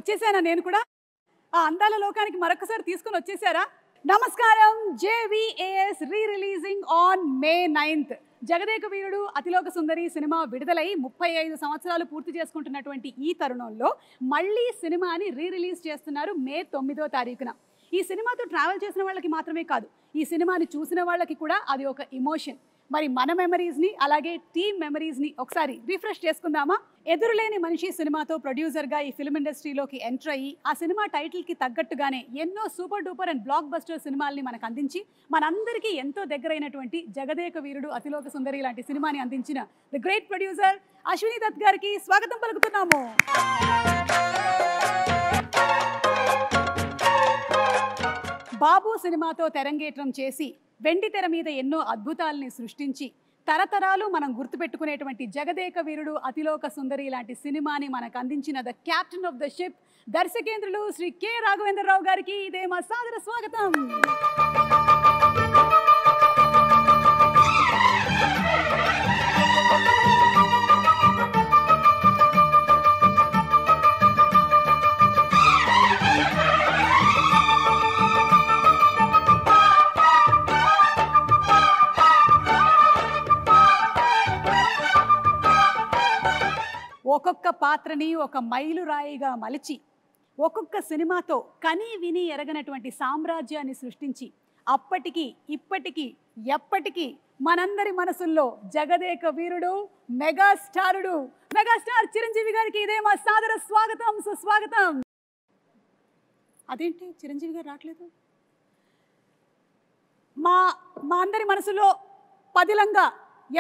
వచ్చేసానా నేను కూడా ఆ అందాల లోకానికి మరొకసారి తీసుకొని వచ్చేసారా? నమస్కారం. JVAS re releasing on May 9th. Jagadeka Veerudu Athiloka Sundari cinema విడుదలై 35 సంవత్సరాలు పూర్తి చేసుకుంటున్నటువంటి ఈ తరుణంలో మళ్ళీ సినిమాని రీ రిలీజ్ చేస్తున్నారు May 9వ తారీఖున. ఈ సినిమాతో ట్రావెల్ చేసిన వాళ్ళకి మాత్రమే కాదు, ఈ సినిమాని చూసిన వాళ్ళకి కూడా అది ఒక ఇమోషన్. మరి మన మెమరీస్ని అలాగే టీమ్ మెమరీస్ని ఒకసారి రిఫ్రెష్ చేసుకుందామా? ఎదురులేని మనిషి సినిమాతో ప్రొడ్యూసర్గా ఈ ఫిల్మ్ ఇండస్ట్రీలోకి ఎంటర్ అయ్యి ఆ సినిమా టైటిల్కి తగ్గట్టుగానే ఎన్నో super duper and blockbuster సినిమాల్ని మనకు అందించి మనందరికీ ఎంతో దగ్గరైనటువంటి జగదేక వీరుడు అతిలోక సుందరి లాంటి సినిమాని అందించిన the great producer Ashwini Dutt గారికి స్వాగతం పలుకుతున్నాము. బాబు సినిమాతో తెరంగేట్రం చేసి వెండి తెర మీద ఎన్నో అద్భుతాలని సృష్టించి తరతరాలు మనం గుర్తుపెట్టుకునేటువంటి జగదేక వీరుడు అతిలోక సుందరి లాంటి సినిమాని మనకు అందించిన the captain of the ship దర్శకేంద్రులు శ్రీ కె రాఘవేంద్రరావు గారికి ఇదే మా సాదర స్వాగతం. ఒక్కొక్క పాత్రని ఒక మైలురాయిగా మలిచి ఒక్కొక్క సినిమాతో కని విని ఎరగనటువంటి సామ్రాజ్యాన్ని సృష్టించి అప్పటికి ఇప్పటికీ ఎప్పటికీ మనందరి మనసుల్లో జగదేక వీరుడు మెగాస్టార్ చిరంజీవి గారికి ఇదే మా సాదర స్వాగతం సుస్వాగతం. అదేంటి చిరంజీవి గారు రావట్లేదు? మా అందరి మనసులో పదిలంగా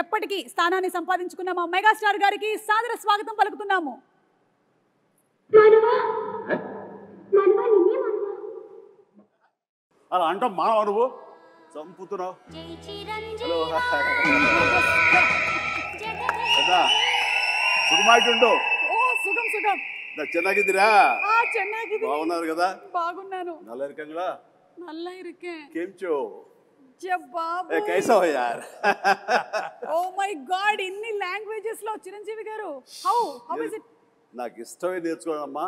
ఎప్పటికీ స్థానాన్ని సంపాదించుకున్న మా మెగాస్టార్ గారికి సాదర స్వాగతం పలుకుతున్నాము. అలా అంటాం మానవ నువ్వు చంపుతున్నావు. సుఖమాయిట్టుండు. సుఖం ಚೆನ್ನಾಗಿದ್ದೀರಾ? ಚೆನ್ನಾಗಿದ್ದೀನಿ. బాగున్నారు కదా? బాగున్నాను. నల్ల ఇరుకే కేంచో ఏ కైసా హో యార్? ఓ మై గాడ్, ఇన్ని లాంగ్వేజెస్ లో చిరంజీవి గారు హౌ ఇస్ ఇట్? నాకు ఇష్టమై నేర్చుకోవడమ్మా,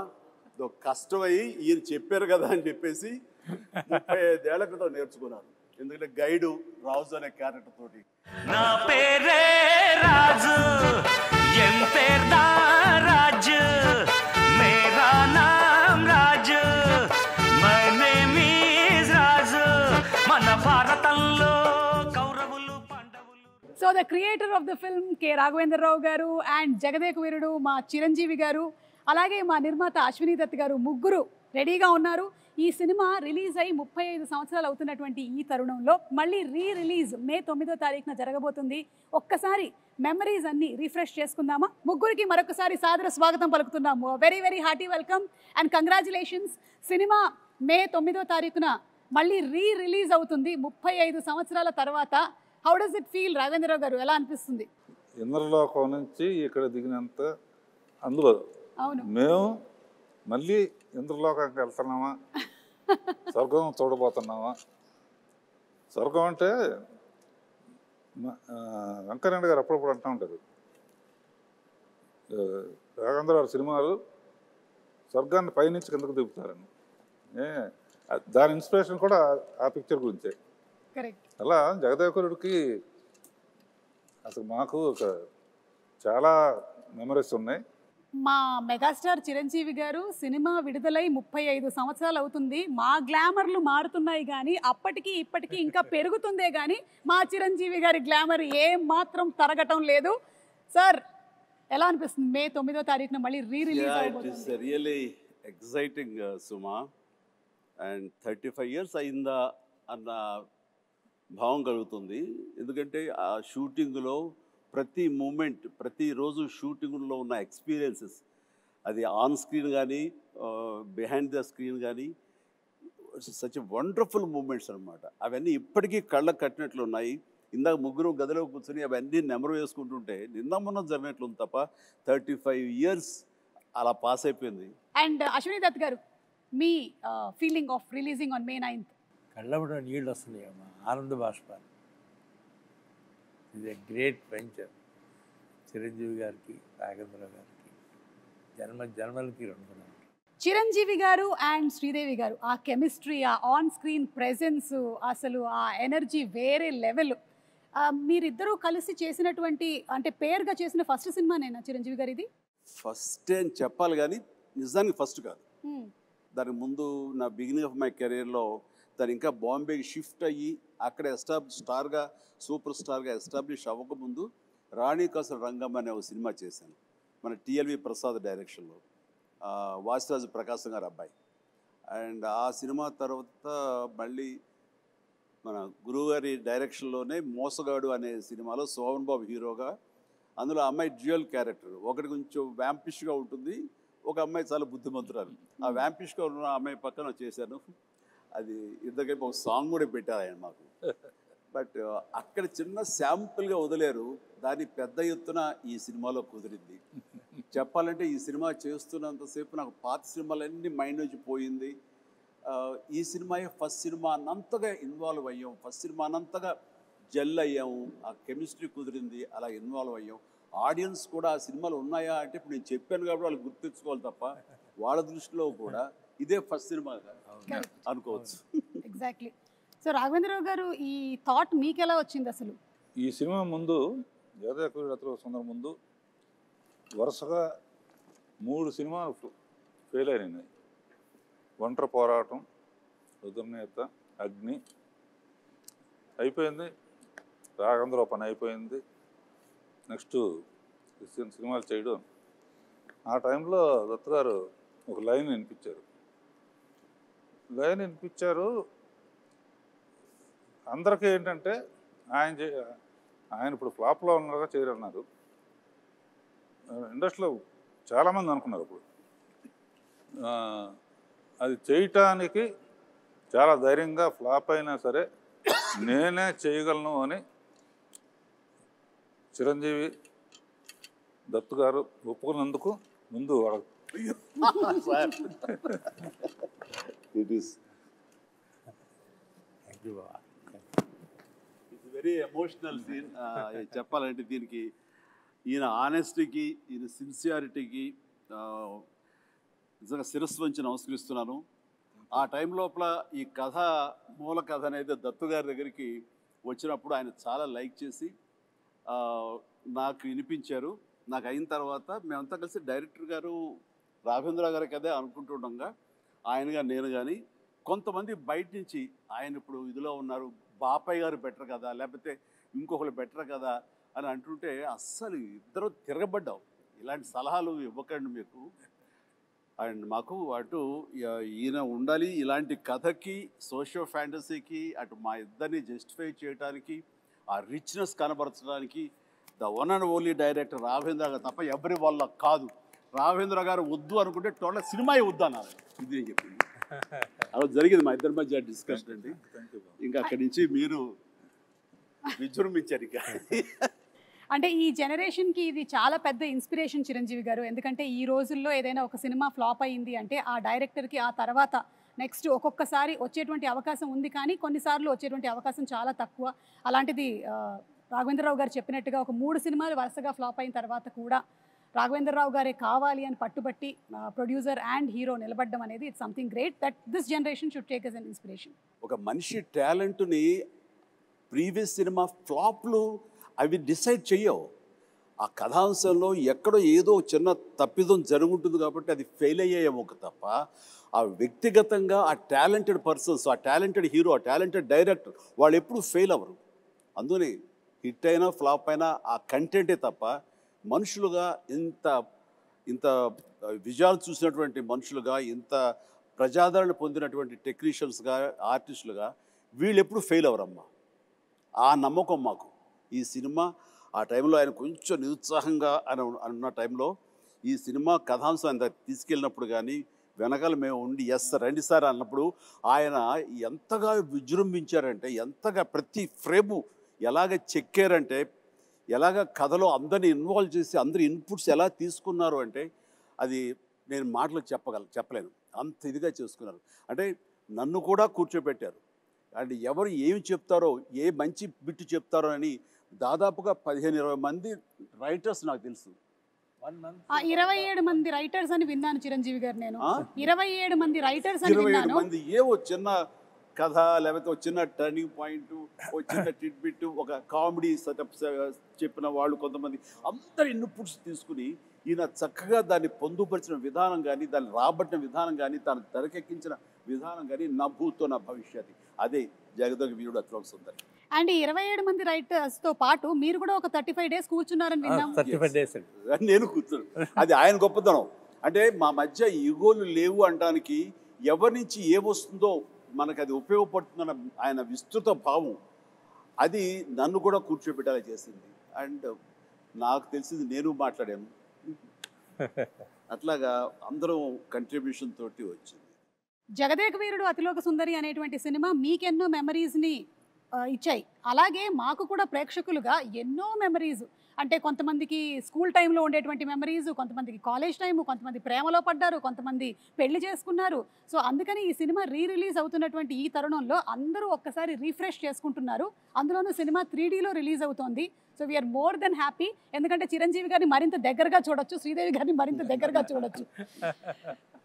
కష్టమై ఈయన చెప్పారు కదా అని చెప్పేసి 35 ఏళ్ల క్రితం నేర్చుకున్నాను. ఎందుకంటే గైడు రాజు అనే క్యారెక్టర్ తోటి. నా పేరే రాజు, ఎన్ పేర్దా రాజు, మేరా నామ్ రాజు, మై నేమ్ ఈజ్ రాజు, మన భారతంలో కౌరవులు పాండవులు. So the creator of the film K Raghavendra Rao గారు అండ్ జగదేక వీరుడు మా చిరంజీవి గారు అలాగే మా నిర్మాత అశ్విని దత్ గారు ముగ్గురు రెడీగా ఉన్నారు. ఈ సినిమా రిలీజ్ అయ్యి 35 సంవత్సరాలు అవుతున్నటువంటి ఈ తరుణంలో మళ్ళీ రీ రిలీజ్ May 9వ తారీఖున జరగబోతుంది. ఒక్కసారి మెమరీస్ అన్ని రిఫ్రెష్ చేసుకుందామా? ముగ్గురికి మరొకసారి సాదర స్వాగతం పలుకుతున్నాము. Very very hearty welcome and congratulations. Cinema May 9వ తారీఖున మళ్ళీ రీ రిలీజ్ అవుతుంది 35 సంవత్సరాల తర్వాత. How does it feel Raghavendrarao గారు? ఎలా అనిపిస్తుంది? ఇంద్రలోకం నుంచి ఇక్కడ దిగినంత అందులో అవును, మేము మళ్ళీ ఇంద్రలోకానికి వెళ్తున్నామా, స్వర్గం చూడబోతున్నామా? స్వర్గం అంటే వెంకయ్యనాయుడు గారు అప్పుడప్పుడు అంటూ ఉంటారు, రాఘవేంద్ర గారి సినిమాలు స్వర్గాన్ని పైనుంచి కిందకు దిగుతారని. దాని ఇన్స్పిరేషన్ కూడా ఆ పిక్చర్ గురించే. అలా జగదేవకుడికి అసలు మాకు ఒక చాలా మెమరీస్ ఉన్నాయి. మా మెగాస్టార్ చిరంజీవి గారు సినిమా విడుదలై 35 సంవత్సరాలు అవుతుంది. మా గ్లామర్లు మారుతున్నాయి కానీ అప్పటికి ఇప్పటికీ ఇంకా పెరుగుతుందే కానీ మా చిరంజీవి గారి గ్లామర్ ఏం మాత్రం తరగటం లేదు. సార్ ఎలా అనిపిస్తుంది May 9వ తారీఖున మళ్ళీ re release it is really exciting Suma. And 35 years అయిందా అన్న భావం కలుగుతుంది. ఎందుకంటే ఆ షూటింగ్లో ప్రతి మూమెంట్, ప్రతిరోజు షూటింగ్లో ఉన్న ఎక్స్పీరియన్సెస్, అది ఆన్ స్క్రీన్ కానీ బిహైండ్ ద స్క్రీన్ కానీ సచ్ వండర్ఫుల్ మూమెంట్స్ అనమాట. అవన్నీ ఇప్పటికీ కళ్ళకు కట్టినట్లు ఉన్నాయి. ఇందాక ముగ్గురు గదిలో కూర్చొని అవన్నీ నెమరు వేసుకుంటుంటే నిన్న మొన్న జరిగినట్లు ఉంది తప్ప 35 years అలా పాస్ అయిపోయింది. అండ్ అశ్విని దత్ గారు, మీ feeling of releasing on May 9th? కళ్ళబడ నీళ్ళు వస్తున్నాయి అమ్మా, ఆనంద బాష్పాలు. ఇది గ్రేట్ వెంచర్. చిరంజీవి గారికి, రాఘవేంద్ర గారికి జన్మలకి 2 చిరంజీవి గారు అండ్ శ్రీదేవి గారు ఆ కెమిస్ట్రీ, ఆ ఆన్ స్క్రీన్ ప్రెజెన్స్, అసలు ఆ ఎనర్జీ వేరే లెవెల్. మీరిద్దరూ కలిసి చేసినటువంటి అంటే పేరుగా చేసిన ఫస్ట్ సినిమానేనా చిరంజీవి గారు ఇది? ఫస్ట్ అని చెప్పాలి కానీ నిజానికి ఫస్ట్ కాదు. దానికి ముందు నా బిగినింగ్ ఆఫ్ మై కెరీర్లో తను ఇంకా బాంబేకి షిఫ్ట్ అయ్యి అక్కడ స్టార్గా సూపర్ స్టార్గా ఎస్టాబ్లిష్ అవ్వకముందు రాణి కాసుల రంగం అనే ఒక సినిమా చేశాను మన టిఎల్వి ప్రసాద్ డైరెక్షన్లో, వాసిరాజు ప్రకాశం గారు అబ్బాయి. అండ్ ఆ సినిమా తర్వాత మళ్ళీ మన గురువుగారి డైరెక్షన్లోనే మోసగాడు అనే సినిమాలో సోమన్ బాబు హీరోగా, అందులో అమ్మాయి డ్యూయల్ క్యారెక్టర్, ఒకటి కొంచెం వ్యాంపిష్గా ఉంటుంది, ఒక అమ్మాయి చాలా బుద్ధిమంతురాలు. ఆ వ్యాంపిష్గా ఉన్న అమ్మాయి పక్కన చేశాను. అది ఇద్దరికి ఒక సాంగ్ కూడా పెట్టారు ఆయన మాకు. బట్ అక్కడ చిన్న శాంపుల్గా వదిలేరు, దాన్ని పెద్ద ఎత్తున ఈ సినిమాలో కుదిరింది. చెప్పాలంటే ఈ సినిమా చేస్తున్నంతసేపు నాకు పాత సినిమాలన్నీ మైండ్ నుంచి పోయింది. ఈ సినిమాయే ఫస్ట్ సినిమా అన్నంతగా ఇన్వాల్వ్ అయ్యాం, ఫస్ట్ సినిమా అన్నంతగా జెల్ అయ్యాము, ఆ కెమిస్ట్రీ కుదిరింది, అలా ఇన్వాల్వ్ అయ్యాం. ఆడియన్స్ కూడా ఆ సినిమాలు ఉన్నాయా అంటే ఇప్పుడు నేను చెప్పాను కాబట్టి వాళ్ళు గుర్తించుకోవాలి తప్ప వాళ్ళ దృష్టిలో కూడా ఇదే ఫస్ట్ సినిమా అనుకోవచ్చు. ఎగ్జాక్ట్లీ. సో రాఘవేంద్రరావు గారు ఈ థాట్ మీకు ఎలా వచ్చింది అసలు? ఈ సినిమా ముందు జగదేక సుందరం ముందు వరుసగా 3 సినిమాలు ఫెయిల్ అయినాయి. ఒంటరి పోరాటం, రుద్రనేత, అగ్ని అయిపోయింది, రాఘవేంద్రరావు పని అయిపోయింది, నెక్స్ట్ సినిమాలు చేయడం. ఆ టైంలో దత్తు గారు ఒక లైన్ వినిపించారు. అందరికీ ఏంటంటే ఆయన ఇప్పుడు ఫ్లాప్లో ఉన్నారుగా చేయరన్నారు. ఇండస్ట్రీలో చాలామంది అనుకున్నారు అప్పుడు. అది చేయటానికి చాలా ధైర్యంగా ఫ్లాప్ అయినా సరే నేనే చేయగలను అని చిరంజీవి దత్తు గారు ఒప్పుకున్నందుకు ముందు ఇట్స్ వెరీ ఎమోషనల్ సీన్. చెప్పాలంటే దీనికి ఈయన ఆనెస్టీకి, ఈయన సిన్సియారిటీకి నిజంగా శిరస్సు వంచి నమస్కరిస్తున్నాను. ఆ టైం లోపల ఈ కథ, మూల కథ అనేది దత్తు గారి దగ్గరికి వచ్చినప్పుడు ఆయన చాలా లైక్ చేసి నాకు వినిపించారు. నాకు అయిన తర్వాత మేమంతా కలిసి డైరెక్టర్ గారు రాఘవేంద్ర గారి కదే అనుకుంటుండగా ఆయనగా నేను కానీ కొంతమంది బయట నుంచి ఆయన ఇప్పుడు ఇదిలో ఉన్నారు, బాపయ్య గారు బెటర్ కదా, లేకపోతే ఇంకొకరు బెటర్ కదా అని అంటుంటే అస్సలు ఇద్దరు తిరగబడ్డాం. ఇలాంటి సలహాలు ఇవ్వకండి మీకు. అండ్ మాకు అటు ఈయన ఉండాలి, ఇలాంటి కథకి, సోషియో ఫ్యాంటసీకి, అటు మా ఇద్దరిని జస్టిఫై చేయడానికి, ఆ రిచ్నెస్ కనబరచడానికి the one and only director Raghavendra గారు తప్ప ఎవరి వల్ల కాదు. రాఘవేంద్ర గారు వద్దు అనుకుంటే టోటల్ సినిమాయే వద్దు అన్నారు. ఇది నేను చెప్పింది. అలా జరిగింది మా ఇద్దరి మధ్య డిస్కషన్ అండి. ఇంకా అక్కడి నుంచి మీరు విజృంభించారు. ఇంకా అంటే ఈ జనరేషన్కి ఇది చాలా పెద్ద ఇన్స్పిరేషన్ చిరంజీవి గారు. ఎందుకంటే ఈ రోజుల్లో ఏదైనా ఒక సినిమా ఫ్లాప్ అయ్యింది అంటే ఆ డైరెక్టర్కి ఆ తర్వాత నెక్స్ట్ ఒక్కొక్కసారి వచ్చేటువంటి అవకాశం ఉంది, కానీ కొన్నిసార్లు వచ్చేటువంటి అవకాశం చాలా తక్కువ. అలాంటిది రాఘవేంద్రరావు గారు చెప్పినట్టుగా ఒక 3 సినిమాలు వరుసగా ఫ్లాప్ అయిన తర్వాత కూడా రాఘవేంద్రరావు గారే కావాలి అని పట్టుబట్టి ప్రొడ్యూసర్ అండ్ హీరో నిలబడడం అనేది it's something great that this generation should take as an inspiration. ఒక మనిషి టాలెంట్ని ప్రీవియస్ సినిమా ఫ్లాప్లు అవి డిసైడ్ చెయ్యవు. ఆ కథాంశంలో ఎక్కడో ఏదో చిన్న తప్పిదం జరుగుంటుంది కాబట్టి అది ఫెయిల్ అయ్యేమో తప్ప ఆ వ్యక్తిగతంగా ఆ టాలెంటెడ్ పర్సన్స్, ఆ టాలెంటెడ్ హీరో, ఆ టాలెంటెడ్ డైరెక్టర్ వాళ్ళు ఎప్పుడు ఫెయిల్ అవ్వరు. అందుకని హిట్ అయినా ఫ్లాప్ అయినా ఆ కంటెంటే తప్ప మనుషులుగా ఇంత విజయాలు చూసినటువంటి మనుషులుగా, ఇంత ప్రజాదరణ పొందినటువంటి టెక్నీషియన్స్గా, ఆర్టిస్టులుగా వీళ్ళు ఎప్పుడు ఫెయిల్ అవ్వరమ్మా. ఆ నమ్మకం మాకు. ఈ సినిమా ఆ టైంలో ఆయన కొంచెం నిరుత్సాహంగా అన్న టైంలో ఈ సినిమా కథాంశం అంత తీసుకెళ్ళినప్పుడు కానీ వెనకాల మేము ఉండి ఎస్ రండి సార్ అన్నప్పుడు ఆయన ఎంతగా విజృంభించారంటే, ఎంతగా ప్రతి ఫ్రేము ఎలాగ చెక్కారంటే, ఎలాగ కథలో అందరిని ఇన్వాల్వ్ చేసి అందరి ఇన్పుట్స్ ఎలా తీసుకున్నారు అంటే అది నేను మాటలు చెప్పలేను. అంత ఇదిగా చేసుకున్నారు. అంటే నన్ను కూడా కూర్చోబెట్టారు. అండ్ ఎవరు ఏమి చెప్తారో, ఏ మంచి బిట్టు చెప్తారో అని దాదాపుగా 15-20 మంది రైటర్స్ నాకు తెలుసు. 1 month. 27 మంది రైటర్స్ అని విన్నాను చిరంజీవి గారు. నేను 27 మంది రైటర్స్ అని 27 విన్నాను. మంది ఏవో చిన్న కథ, లేకపోతే ఒక చిన్న టర్నింగ్ పాయింట్, ఒక చిన్న టిడ్బిట్, ఒక కామెడీ సెటప్ చెప్పిన వాళ్ళు కొంతమంది, అందరి ఇన్పుట్స్ తీసుకుని ఈయన చక్కగా దాన్ని పొందుపరిచిన విధానం కానీ, దాన్ని రాబట్టిన విధానం కానీ, దాన్ని తెరకెక్కించిన విధానం కానీ, నా భూతో నా భవిష్యత్, అదే జగదేక వీరుడు అతిలోక సుందరి. అండ్ 27 మంది రైటర్స్ తో పాటు మీరు కూడా ఒక 35 డేస్ కూర్చున్నారని విన్నాం. 35 days అండి. నేను కూర్చోను, అది ఆయన గొప్పతనం. అంటే మా మధ్య ఈగోలు లేవు అనడానికి, ఎవరి నుంచి ఏమొస్తుందో మనకు అది ఉపయోగపడుతుందన్న ఆయన విస్తృత భావం, అది నన్ను కూడా కూర్చోబెట్టాలి చేసింది. అండ్ నాకు తెలిసింది నేను మాట్లాడాను, అట్లాగా అందరం కంట్రిబ్యూషన్ తోటి వచ్చింది. జగదేక వీరుడు అతిలోక సుందరి అనేటువంటి సినిమా మీకెన్నో మెమరీస్ని ఇచ్చాయి. అలాగే మాకు కూడా ప్రేక్షకులుగా ఎన్నో మెమరీస్, అంటే కొంతమందికి స్కూల్ టైంలో ఉండేటువంటి మెమరీస్, కొంతమందికి కాలేజ్ టైము, కొంతమంది ప్రేమలో పడ్డారు, కొంతమంది పెళ్లి చేసుకున్నారు. సో అందుకని ఈ సినిమా రిలీజ్ అవుతున్నటువంటి ఈ తరుణంలో అందరూ ఒక్కసారి రీఫ్రెష్ చేసుకుంటున్నారు. అందులోనూ సినిమా 3Dలో రిలీజ్ అవుతోంది. So we are more than happy. ఎందుకంటే చిరంజీవి గారిని మరింత దగ్గరగా చూడొచ్చు, శ్రీదేవి గారిని మరింత దగ్గరగా చూడొచ్చు.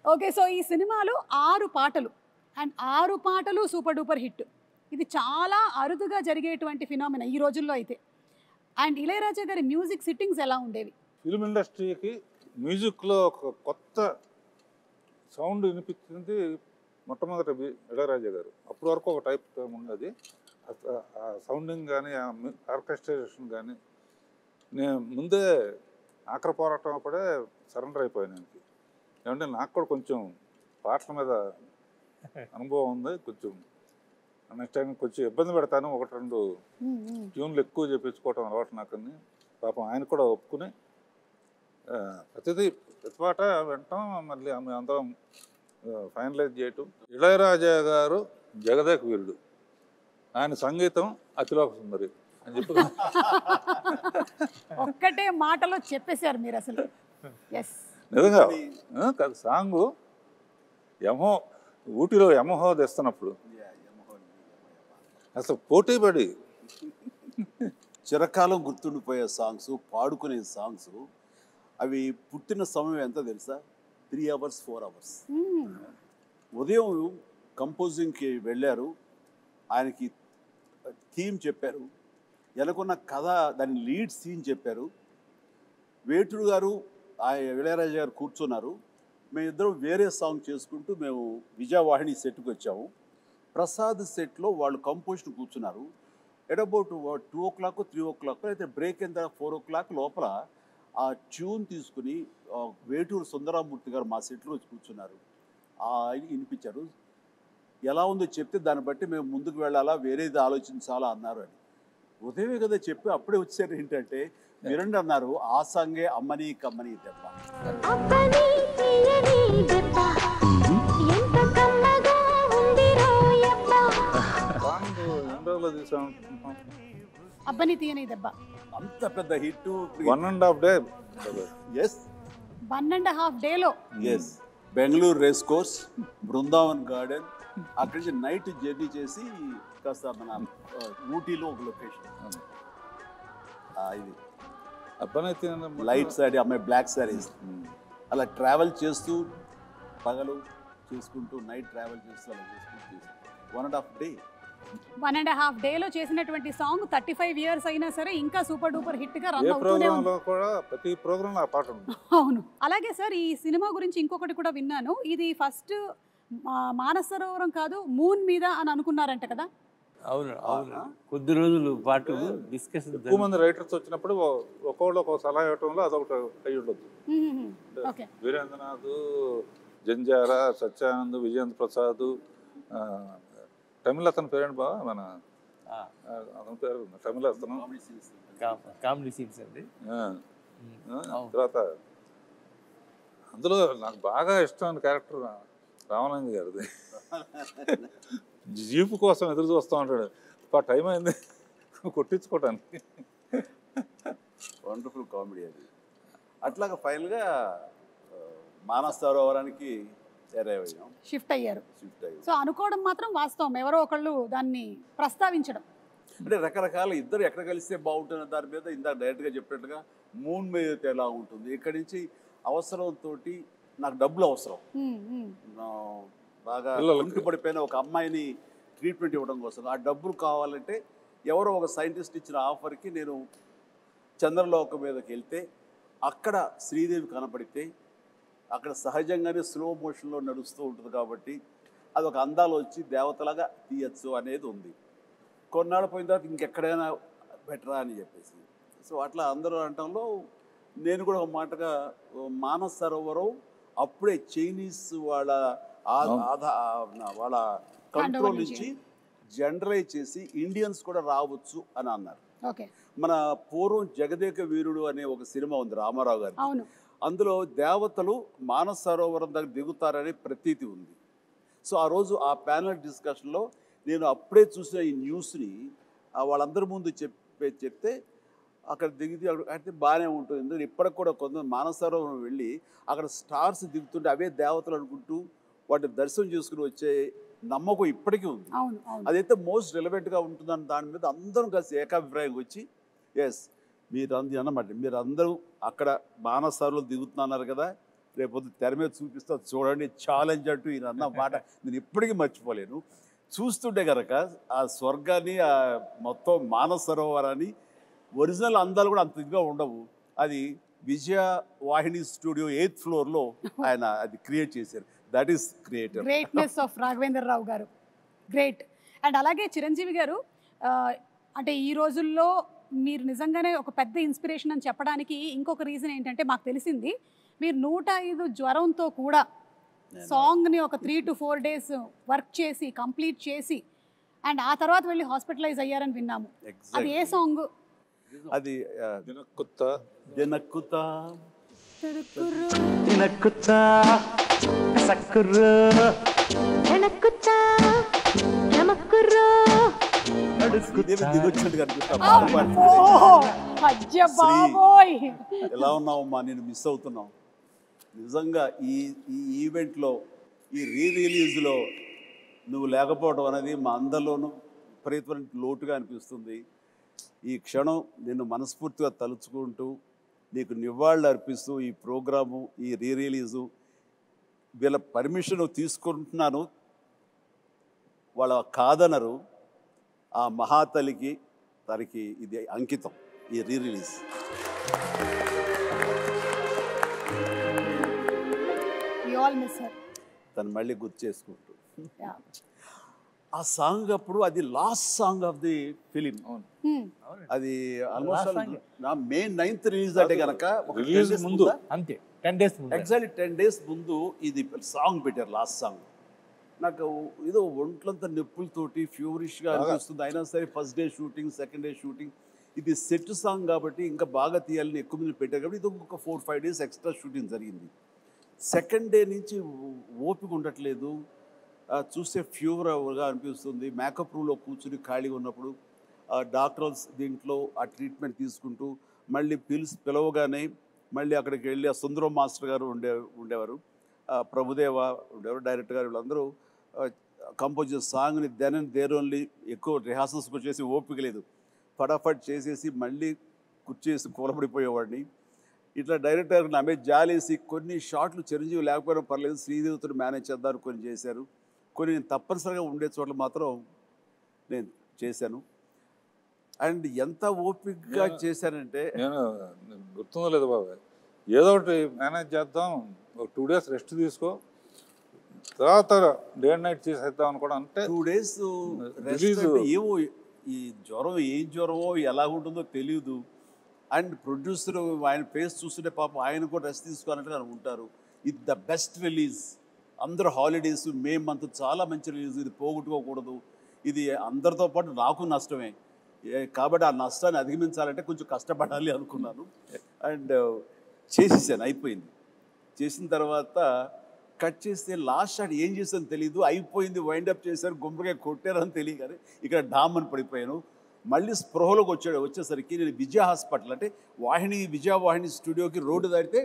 ఓకే, సో ఈ సినిమాలో 6 పాటలు, అండ్ 6 పాటలు సూపర్ డూపర్ హిట్. ఇది చాలా అరుదుగా జరిగేటువంటి ఫినామినా ఈ రోజుల్లో అయితే. అండ్ ఇళయరాజా గారి మ్యూజిక్ సిట్టింగ్స్ ఎలా ఉండేవి? ఫిల్మ్ ఇండస్ట్రీకి మ్యూజిక్లో ఒక కొత్త సౌండ్ వినిపించింది మొట్టమొదటి ఇళయరాజా గారు. అప్పటి వరకు ఒక టైప్ ఉన్నది, ఆ సౌండింగ్ కానీ, ఆ ఆర్కెస్ట్రేషన్ కానీ. నేను ముందే ఆఖరి పోరాటం అప్పుడే సరెండర్ అయిపోయాను ఆయనకి. ఏమంటే నాకు కూడా కొంచెం పాటల మీద అనుభవం ఉంది, కొంచెం నెక్స్ట్ టైం కొంచెం ఇబ్బంది పెడతాను, 1-2 ట్యూన్లు ఎక్కువ చేయించుకోవటం అలవాటు నాకని. పాపం ఆయన కూడా ఒప్పుకుని ప్రతి పాట వింటాం, మళ్ళీ ఆమె అందరం ఫైనలైజ్ చేయటం. ఇళయరాజా గారు జగదేక వీరుడు, ఆయన సంగీతం అతిలోక సుందరి అని చెప్పి ఒక్కటే మాటలో చెప్పేశారు మీరు అసలు. ఎస్, నిజంగా కాదు. సాంగు యమో ఊటీలో యమహో తెస్తున్నప్పుడు అసలు పోటీ పడి చిరకాలం గుర్తుండిపోయే సాంగ్స్, పాడుకునే సాంగ్స్, అవి పుట్టిన సమయం ఎంత తెలుసా? 3 hours 4 hours. ఉదయం కంపోజింగ్కి వెళ్ళారు, ఆయనకి థీమ్ చెప్పారు, ఎలాగొన్న కథ దాని లీడ్ సీన్ చెప్పారు. వేటూరు గారు ఇళయరాజా గారు కూర్చున్నారు, మేమిద్దరం వేరే సాంగ్ చేసుకుంటూ మేము విజయవాహిని సెట్కి వచ్చాము. ప్రసాద్ సెట్లో వాళ్ళు కంపోజిషన్ కూర్చున్నారు. ఎట్ అబౌట్ 2 o'clock 3 o'clock అయితే బ్రేక్ అయిన తర్వాత 4 o'clock లోపల ఆ ట్యూన్ తీసుకుని వేటూరు సుందరామూర్తి గారు మా సెట్లో వచ్చి కూర్చున్నారు. వినిపించారు. ఎలా ఉందో చెప్తే దాన్ని బట్టి మేము ముందుకు వెళ్ళాలా, వేరేది ఆలోచించాలా అన్నారు అని. ఉదయమే కదా చెప్పి అప్పుడే వచ్చారు. ఏంటంటే మీరండి అన్నారు, ఆ సాంగే అమ్మని కమ్మని దెబ్బ. అబ్బని తీయని దెబ్బ అంత పెద్ద హిట్. 1.5 day. ఎస్, 1.5 డేలో. Yes, Bengaluru race course, Brindavan garden, అక్కడి నుంచి నైట్ జర్నీ చేసి కాస్త మన ఊటీలో ఒక లొకేషన్. ఇది అబ్బనైతే లైట్ సారీ, అమ్మాయి బ్లాక్ సారీస్, అలా ట్రావెల్ చేస్తూ పగలు చేసుకుంటూ నైట్ ట్రావెల్ చేస్తూ అలా చేసుకుంటూ 1.5 day. 1.5 డేలో చేసినటువంటి సాంగ్ 35 years అయినా సరే ఇంకా సూపర్ డూపర్ హిట్ గా రన్ ఏ అవుతూనే ప్రోగ్రాంలో ఉంది. కూడా ప్రతి ప్రోగ్రాంలో ఆ పాట ఉంది. అవును. అలాగే సార్, ఈ సినిమా గురించి ఇంకొకటి కూడా విన్నాను, ఇది ఫస్ట్ మానసరోవరం కాదు మూన్ మీద అని అనుకున్నారంట కదా? అవును అవును, కొద్ది రోజులు పాటు డిస్కషన్. ఎక్కువ మంది రైటర్స్ వచ్చినప్పుడు ఒక్కొక్కళ్ళు ఒక సలహా ఇవ్వటంలో అదొకటి అయ్యి ఉండొచ్చు. ఓకే. వీరేంద్రనాథ్, జంజాల, సత్యానంద్, విజయేంద్ర ప్రసాద్, తమిళ అతని పేరేంటి బావ, మన అతని పేరు తమిళ అతను, కామెడీ సీన్స్ అండి. తర్వాత అందులో నాకు బాగా ఇష్టమైన క్యారెక్టర్ రామానంద్ గారిది. జీపు కోసం ఎదురు చూస్తూ ఉంటాడు, టైం అయింది కొట్టించుకోవటానికి. వండర్ఫుల్ కామెడీ అది. అట్లాగా ఫైనల్గా మానసరోవరానికి షిఫ్ట్ అయ్యారు. షిఫ్ట్ అయ్యారు. సో అనుకోవడం మాత్రం వాస్తవం, ఎవరో ఒకళ్ళు దాన్ని ప్రస్తావించడం. అంటే రకరకాల ఇద్దరు ఎక్కడ కలిస్తే బాగుంటుంది దాని మీద ఇందాక డైరెక్ట్గా చెప్పినట్టుగా మూన్ మీద అయితే ఎలా ఉంటుంది, ఇక్కడి నుంచి అవసరంతో నాకు డబ్బులు అవసరం, బాగా ఒంటి పడిపోయిన ఒక అమ్మాయిని ట్రీట్మెంట్ ఇవ్వడం కోసం ఆ డబ్బులు కావాలంటే ఎవరో ఒక సైంటిస్ట్ ఇచ్చిన ఆఫర్కి నేను చంద్రలోకం మీదకి వెళ్తే అక్కడ శ్రీదేవి కనపడితే అక్కడ సహజంగానే స్లో మోషన్లో నడుస్తూ ఉంటుంది కాబట్టి అదొక అందాలు వచ్చి దేవతలాగా తీయచ్చు అనేది ఉంది. కొన్నాళ్ళు పోయిన తర్వాత ఇంకెక్కడైనా బెటరా అని చెప్పేసి సో అట్లా అందరూ అనటంలో నేను కూడా ఒక మాటగా మానస సరోవరం అప్పుడే చైనీస్ వాళ్ళ వాళ్ళ కంట్రోల్ నుంచి జనరలైజ్ చేసి ఇండియన్స్ కూడా రావచ్చు అని అన్నారు. మన పూర్వం జగదేక వీరుడు అనే ఒక సినిమా ఉంది రామారావు గారి, అందులో దేవతలు మానస సరోవరం దగ్గర దిగుతారనే ప్రతీతి ఉంది. సో ఆ రోజు ఆ ప్యానల్ డిస్కషన్లో నేను అప్పుడే చూసిన ఈ న్యూస్ని వాళ్ళందరి ముందు చెప్తే అక్కడ దిగితే అయితే బాగానే ఉంటుంది. ఎందుకంటే ఇప్పటికి కూడా కొంత మానస సరోవరం వెళ్ళి అక్కడ స్టార్స్ దిగుతుంటే అవే దేవతలు అనుకుంటూ వాటిని దర్శనం చేసుకుని వచ్చే నమ్మకం ఇప్పటికీ ఉంది. అదైతే మోస్ట్ రిలవెంట్గా ఉంటుందని దాని మీద అందరం కలిసి ఏకాభిప్రాయం వచ్చి ఎస్ మీరు అన్నమాట మీరు అందరూ అక్కడ మానస సరోవరం దిగుతున్నారు కదా, రేపొద్దు తెర మీద చూపిస్తా చూడండి ఛాలెంజ్ అంటూ ఈయన అన్న మాట నేను ఇప్పటికీ మర్చిపోలేను. చూస్తుంటే కనుక ఆ స్వర్గాన్ని ఆ మొత్తం మానస సరోవరాన్ని ఒరిజినల్ అందాలు కూడా అంత ఇదిగా ఉండవు. అది విజయ వాహిని స్టూడియో 8th ఫ్లోర్లో ఆయన అది క్రియేట్ చేశారు. That is creator greatness of Raghavendra Rao గారు. గ్రేట్. అండ్ అలాగే చిరంజీవి గారు అంటే ఈ రోజుల్లో మీరు నిజంగానే ఒక పెద్ద ఇన్స్పిరేషన్ అని చెప్పడానికి ఇంకొక రీజన్ ఏంటంటే మాకు తెలిసింది మీరు 105 జ్వరంతో కూడా సాంగ్ని ఒక 3 to 4 days వర్క్ చేసి కంప్లీట్ చేసి అండ్ ఆ తర్వాత వెళ్ళి హాస్పిటలైజ్ అయ్యారని విన్నాము. అది ఏ సాంగ్? అది ఎలా ఉన్నావమ్మా, నేను మిస్ అవుతున్నావు. నిజంగా ఈ ఈవెంట్లో ఈ రిలీజ్లో నువ్వు లేకపోవడం అనేది మా అందరిలోనూ విపరీతమైన లోటుగా అనిపిస్తుంది. ఈ క్షణం నిన్ను మనస్ఫూర్తిగా తలుచుకుంటూ నీకు నివాళులు అర్పిస్తూ ఈ ప్రోగ్రాము ఈ రిలీజు వీళ్ళ పర్మిషన్ తీసుకుంటున్నాను, వాళ్ళ కాదనరు. ఆ మహాతలికి తనకి ఇది అంకితం ఈ రిలీజ్. తను మళ్ళీ గుర్తు చేసుకుంటూ ఆ సాంగ్ అప్పుడు అది last song of the film. అది ఆల్మోస్ట్ May 9th రిలీజ్ అంటే కనుక ముందు అంతే 10 days ఎగ్జాక్ట్లీ 10 days ముందు ఇది సాంగ్ పెట్టారు. లాస్ట్ సాంగ్ నాకు ఏదో ఒంట్లంతా నొప్పులతోటి ఫ్యూరిష్గా అనిపిస్తుంది. అయినా సరే first day shooting, second day shooting, ఇది సెట్ సాంగ్ కాబట్టి ఇంకా బాగా తీయాలని ఎక్కువ మంది పెట్టారు కాబట్టి ఇది ఒక 4-5 days ఎక్స్ట్రా షూటింగ్ జరిగింది. సెకండ్ డే నుంచి ఓపిక ఉండట్లేదు, చూస్తే ఫీవర్గా అనిపిస్తుంది. మేకప్ రూమ్లో కూర్చుని ఖాళీగా ఉన్నప్పుడు డాక్టర్స్ దీంట్లో ఆ ట్రీట్మెంట్ తీసుకుంటూ మళ్ళీ పిలవగానే మళ్ళీ అక్కడికి వెళ్ళి ఆ సుందరం మాస్టర్ గారు ఉండేవారు, ప్రభుదేవ ఉండేవారు, డైరెక్టర్ గారు, వీళ్ళందరూ కంపోజ్ చేసే సాంగ్ని దెన్ అండ్ దేర్ ఓన్లీ ఎక్కువ రిహార్సల్స్ చేసి ఓపిక లేదు, ఫటాఫట్ చేసేసి మళ్ళీ కుర్చేసి కూలబడిపోయేవాడిని. ఇట్లా డైరెక్టర్ నా మీద జాలేసి కొన్ని షాట్లు చిరంజీవి లేకపోయినా పర్లేదు శ్రీదేవితో మేనేజ్ చేద్దారు కొన్ని చేశారు, కొన్ని నేను తప్పనిసరిగా ఉండే చోట్ల మాత్రం నేను చేశాను. అండ్ ఎంత ఓపికగా చేశానంటే నేను గుర్తుందో లేదు బాబా, ఏదో ఒకటి మేనేజ్ చేద్దాం, ఒక 2 days రెస్ట్ తీసుకో, తర్వాత డే అండ్ నైట్ చేసేద్దాం అనుకోవడం. అంటే 2 days ఏమో ఈ జ్వరం ఏం జ్వరమో ఎలా ఉంటుందో తెలియదు. అండ్ ప్రొడ్యూసర్ ఆయన ఫేస్ చూస్తుంటే పాపం ఆయన కూడా రెస్ట్ తీసుకోవాలంటే ఉంటారు. ఇది ద బెస్ట్ రిలీజ్, అందరూ హాలిడేస్, మే మంత్ చాలా మంచి రిలీజ్, ఇది పోగొట్టుకోకూడదు, ఇది అందరితో పాటు నాకు నష్టమే కాబట్టి ఆ నష్టాన్ని అధిగమించాలంటే కొంచెం కష్టపడాలి అనుకున్నాను. అండ్ చేసేసాను, అయిపోయింది. చేసిన తర్వాత కట్ చేస్తే లాస్ట్ షాట్ ఏం చేశాను తెలీదు, అయిపోయింది, వైండప్ చేశారు, గుమ్మడికాయ కొట్టారని తెలియదు కానీ ఇక్కడ డామ్ అని పడిపోయాను. మళ్ళీ స్పృహలోకి వచ్చేసరికి నేను విజయ హాస్పిటల్ అంటే విజయ వాహిని స్టూడియోకి రోడ్డు దాటితే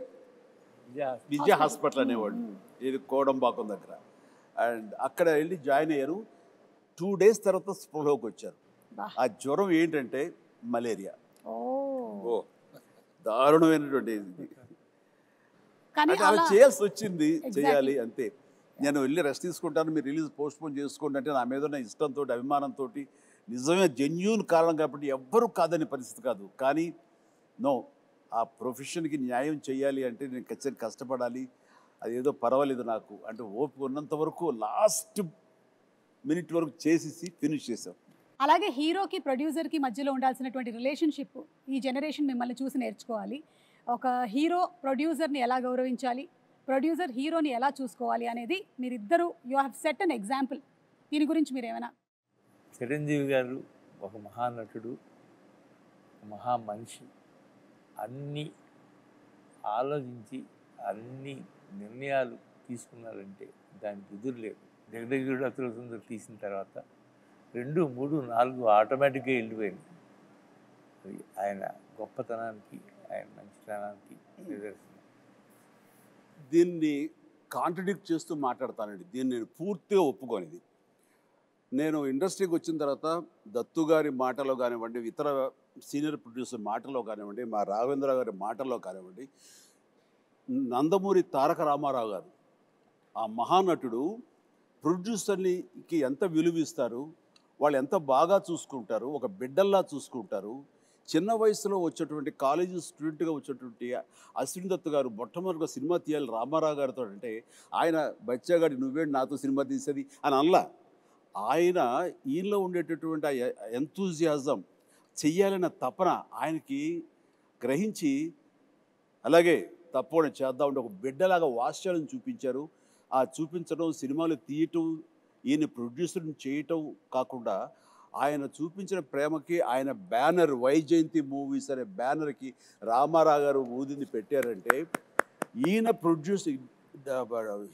విజయ హాస్పిటల్ అనేవాడు, ఇది కోడంబాకం దగ్గర. అండ్ అక్కడ వెళ్ళి జాయిన్ అయ్యారు. 2 days తర్వాత స్పృహలోకి వచ్చారు. ఆ జ్వరం ఏంటంటే మలేరియా. ఓ ఓ దారుణమైనటువంటి ఇది. కానీ అంటే అలా అలా చేయాల్సి వచ్చింది, Exactly. చేయాలి అంతే. నేను వెళ్ళి రెస్ట్ తీసుకుంటాను, మీరు రిలీజ్ పోస్ట్పోన్ చేసుకోండి అంటే నా మీద ఉన్న ఇష్టంతో, అభిమానంతో, నిజమే జెన్యూన్ కారణం కాబట్టి ఎవ్వరూ కాదనే పరిస్థితి కాదు. కానీ నో, ఆ ప్రొఫెషన్కి న్యాయం చేయాలి అంటే నేను ఖచ్చితంగా కష్టపడాలి. అదేదో పర్వాలేదు నాకు అంటే ఓపిక ఉన్నంత వరకు లాస్ట్ మినిట్ వరకు చేసేసి ఫినిష్ చేసాం. అలాగే హీరోకి ప్రొడ్యూసర్కి మధ్యలో ఉండాల్సినటువంటి రిలేషన్షిప్ ఈ జనరేషన్ మిమ్మల్ని చూసి నేర్చుకోవాలి. ఒక హీరో ప్రొడ్యూసర్ని ఎలా గౌరవించాలి, ప్రొడ్యూసర్ హీరోని ఎలా చూసుకోవాలి అనేది మీరిద్దరూ you have set an example. దీని గురించి మీరు ఏమైనా? చిరంజీవి గారు ఒక మహానటుడు, మహా మనిషి. అన్నీ ఆలోచించి అన్ని నిర్ణయాలు తీసుకున్నారంటే దానికి ఎదురు లేదు. జగదేగుడు అతిలోక సుందరి తీసిన తర్వాత 2, 3, 4 ఆటోమేటిక్గా వెళ్ళిపోయింది. అది ఆయన గొప్పతనానికి, ఆయన మంచితనానికి నిదర్శనం. దీన్ని కాంట్రడిక్ట్ చేస్తూ మాట్లాడతానండి. దీన్ని నేను పూర్తిగా ఒప్పుకోనిది. నేను ఇండస్ట్రీకి వచ్చిన తర్వాత దత్తు గారి మాటలో కానివ్వండి, ఇతర సీనియర్ ప్రొడ్యూసర్ మాటలో కానివ్వండి, మా రాఘవేంద్ర గారి మాటల్లో కానివ్వండి, నందమూరి తారక రామారావు గారు ఆ మహానటుడు ప్రొడ్యూసర్కి ఎంత విలువ ఇస్తారు, వాళ్ళు ఎంత బాగా చూసుకుంటారు, ఒక బిడ్డల్లా చూసుకుంటారు. చిన్న వయసులో వచ్చేటువంటి కాలేజీ స్టూడెంట్గా వచ్చేటువంటి అశ్విన్ దత్ గారు మొట్టమొదటిగా సినిమా తీయాలి రామారావు గారితో అంటే ఆయన బచ్చాగాడి నువ్వేంటి నాతో సినిమా తీసేది అని అనలా. ఆయన ఈయనలో ఉండేటటువంటి ఆ ఎంతూజియాజం, చెయ్యాలన్న తపన ఆయనకి గ్రహించి అలాగే తప్పకుండా చేద్దామంటే ఒక బిడ్డలాగా వాత్సల్యం చూపించారు. ఆ చూపించడం, సినిమాలు తీయటం, ఈయన ప్రొడ్యూసర్ని చేయటం కాకుండా ఆయన చూపించిన ప్రేమకి ఆయన బ్యానర్ వైజయంతి మూవీస్ అనే బ్యానర్కి రామారావు గారు ఊదిని పెట్టారంటే ఈయన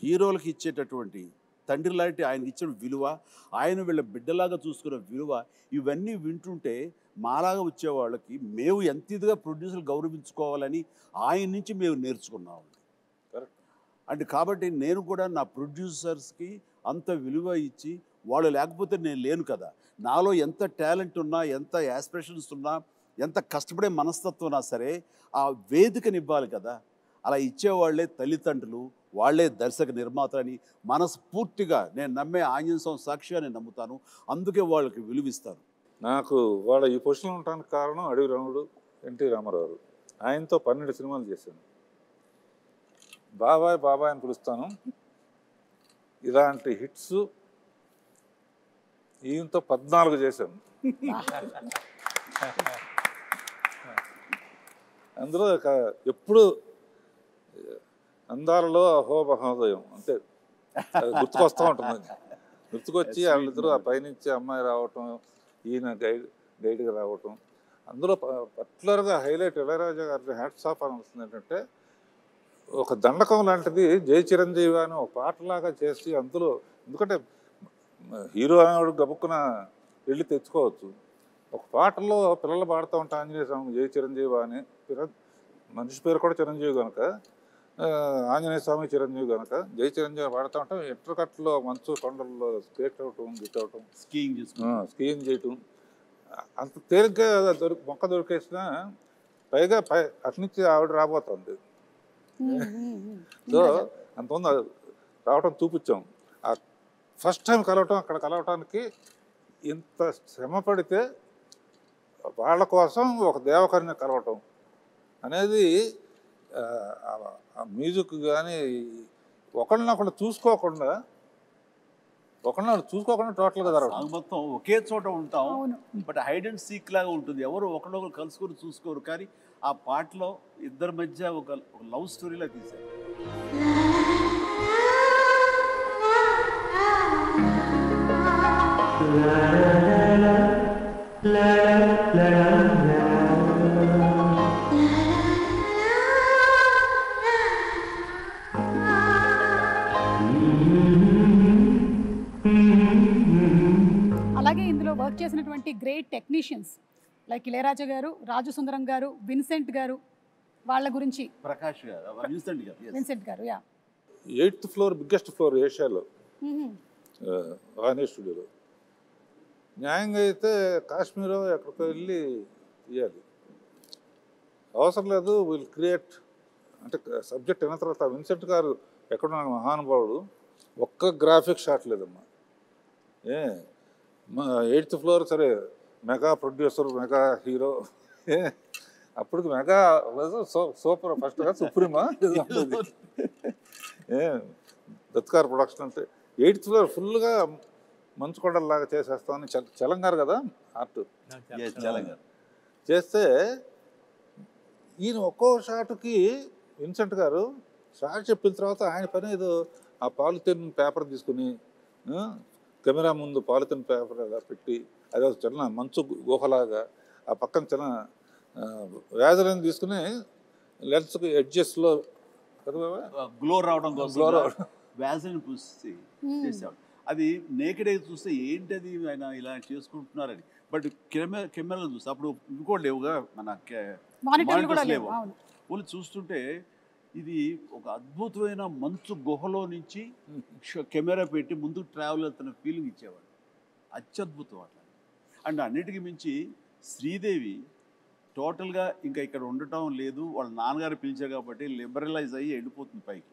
హీరోలకు ఇచ్చేటటువంటి తండ్రి లాంటి ఆయనకి ఇచ్చిన విలువ, ఆయన వీళ్ళ బిడ్డలాగా చూసుకున్న విలువ, ఇవన్నీ వింటుంటే మాలాగా వచ్చే వాళ్ళకి మేము ఎంత ఇదిగా ప్రొడ్యూసర్లు గౌరవించుకోవాలని ఆయన నుంచి మేము నేర్చుకున్నాం. అంటే కాబట్టి నేను కూడా నా ప్రొడ్యూసర్స్కి అంత విలువ ఇచ్చి, వాళ్ళు లేకపోతే నేను లేను కదా. నాలో ఎంత టాలెంట్ ఉన్నా, ఎంత యాస్పిరేషన్స్ ఉన్నా, ఎంత కష్టపడే మనస్తత్వం ఉన్నా సరే ఆ వేదికనివ్వాలి కదా. అలా ఇచ్చేవాళ్లే తల్లిదండ్రులు, వాళ్లే దర్శక నిర్మాతలని మనస్ఫూర్తిగా నేను నమ్మే ఆంజనేయ స్వామి సాక్షిగా నేను నమ్ముతాను. అందుకే వాళ్ళకి విలువిస్తాను. నాకు వాళ్ళ ఈ పొజిషన్లో ఉండడానికి కారణం అడవి రాముడు, ఎన్టీ రామారావు. ఆయనతో 12 సినిమాలు చేశాను. బాబాయ్ బాబాయ్ అని పిలుస్తాను. ఇలాంటి హిట్స్ ఈయనతో 14 చేశాను. అందులో ఎప్పుడు అందాలలో అహో మహోదయం అంటే గుర్తుకొస్తూ ఉంటుంది. గుర్తుకొచ్చి వాళ్ళిద్దరూ ఆ పైనుంచి అమ్మాయి రావటం, ఈయన గైడ్గా రావటం. అందులో పర్టికులర్గా హైలైట్ ఇళయరాజా గారి హ్యాట్స్ ఆఫ్ అనిపిస్తుంది ఏంటంటే, ఒక దండకం లాంటిది జై చిరంజీవి అని ఒక పాటలాగా చేసి అందులో, ఎందుకంటే హీరో అనేవాడు గబుక్కున వెళ్ళి తెచ్చుకోవచ్చు. ఒక పాటలో పిల్లలు పాడుతూ ఉంటా ఆంజనేయ స్వామి జై చిరంజీవి అని, మనిషి పేరు కూడా చిరంజీవి కనుక ఆంజనేయ స్వామి చిరంజీవి కనుక జై చిరంజీవి పాడుతూ ఉంటాం. ఎట్రకట్లో మంచు కొండల్లో స్కేట్ అవటం, గిట్ అవటం, స్కీయింగ్ చేయటం అంత తేలిగ్గా మొక్క దొరికేసినా పైగా అట్నుంచి ఆవిడ రాబోతుంది. సో అంతమంది రావటం చూపించాం. ఆ ఫస్ట్ టైం కలవటం, అక్కడ కలవటానికి ఇంత శ్రమ పడితే వాళ్ళ కోసం ఒక దేవకరిని కలవటం అనేది మ్యూజిక్ కానీ ఒకళ్ళనొకళ్ళు చూసుకోకుండా టోటల్గా జరగదు. మొత్తం ఒకే చోట ఉంటాం, బట్ హైడ్ అండ్ సీక్ లాగా ఉంటుంది. ఎవరు ఒకళ్ళొకరు కలుసుకొని చూసుకోరు. కానీ ఆ పాటలో ఇద్దరి మధ్య ఒక లవ్ స్టోరీలా తీశారు. అలాగే ఇందులో వర్క్ చేసినటువంటి గ్రేట్ టెక్నీషియన్స్ లైక్ ఇళయరాజా గారు, రాజు సుందరం గారు, విన్సెంట్ గారు, వాళ్ళ గురించి. ప్రకాష్ గారు, విన్సెంట్ గారు 8th ఫ్లోర్ బిగ్గెస్ట్ ఫ్లోర్ ఏషియాలో వాణి స్టూడియోలో. న్యాయంగా అయితే కాశ్మీర్ ఎక్కడికో వెళ్ళి తీయాలి, అవసరం లేదు. విల్ క్రియేట్ అంటే సబ్జెక్ట్ అయిన తర్వాత విన్సెంట్ గారు ఎక్కడున్న మహానుభావుడు, ఒక్క గ్రాఫిక్ షాట్ లేదమ్మా. 8th ఫ్లోర్ సరే, మెగా ప్రొడ్యూసర్, మెగా హీరో, అప్పటికి మెగా సూపర్ ఫస్ట్ సుప్రీమా దత్కార్ ప్రొడక్షన్ అంటే 8th ఫ్లోర్ ఫుల్గా మంచు కొండలాగా చేసేస్తామని చలంగారు కదా ఆర్ట్ చేస్తే, ఈయన ఒక్కో షాటుకి విన్సెంట్ గారు షాట్ చెప్పిన తర్వాత ఆయన పని ఏదో ఆ పాలిథిన్ పేపర్ తీసుకుని కెమెరా ముందు పాలిథిన్ పేపర్ అలా పెట్టి అదే చిన్న మంచు గుహలాగా ఆ పక్కన చిన్న వ్యాజలను తీసుకుని లెన్స్కి ఎడ్జెస్లో గ్లో రావడం కోసం వ్యాజని పూసి చేసేవాడు. అది నేకెడే చూస్తే ఏంటది ఆయన ఇలా చేసుకుంటున్నారని. బట్ కెమెరాలో చూస్తే అప్పుడు ఇంకోటి లేవుగా, మన మానిటర్స్ లేవు. వాళ్ళు చూస్తుంటే ఇది ఒక అద్భుతమైన మంచు గుహలో నుంచి కెమెరా పెట్టి ముందుకు ట్రావెల్ అవుతున్న ఫీలింగ్ ఇచ్చేవాడు. అత్యద్భుతం అట్లా. అండ్ అన్నిటికీ మించి శ్రీదేవి టోటల్గా ఇంకా ఇక్కడ ఉండటం లేదు, వాళ్ళ నాన్నగారు పిలిచారు కాబట్టి లిబరలైజ్ అయ్యి వెళ్ళిపోతుంది పైకి.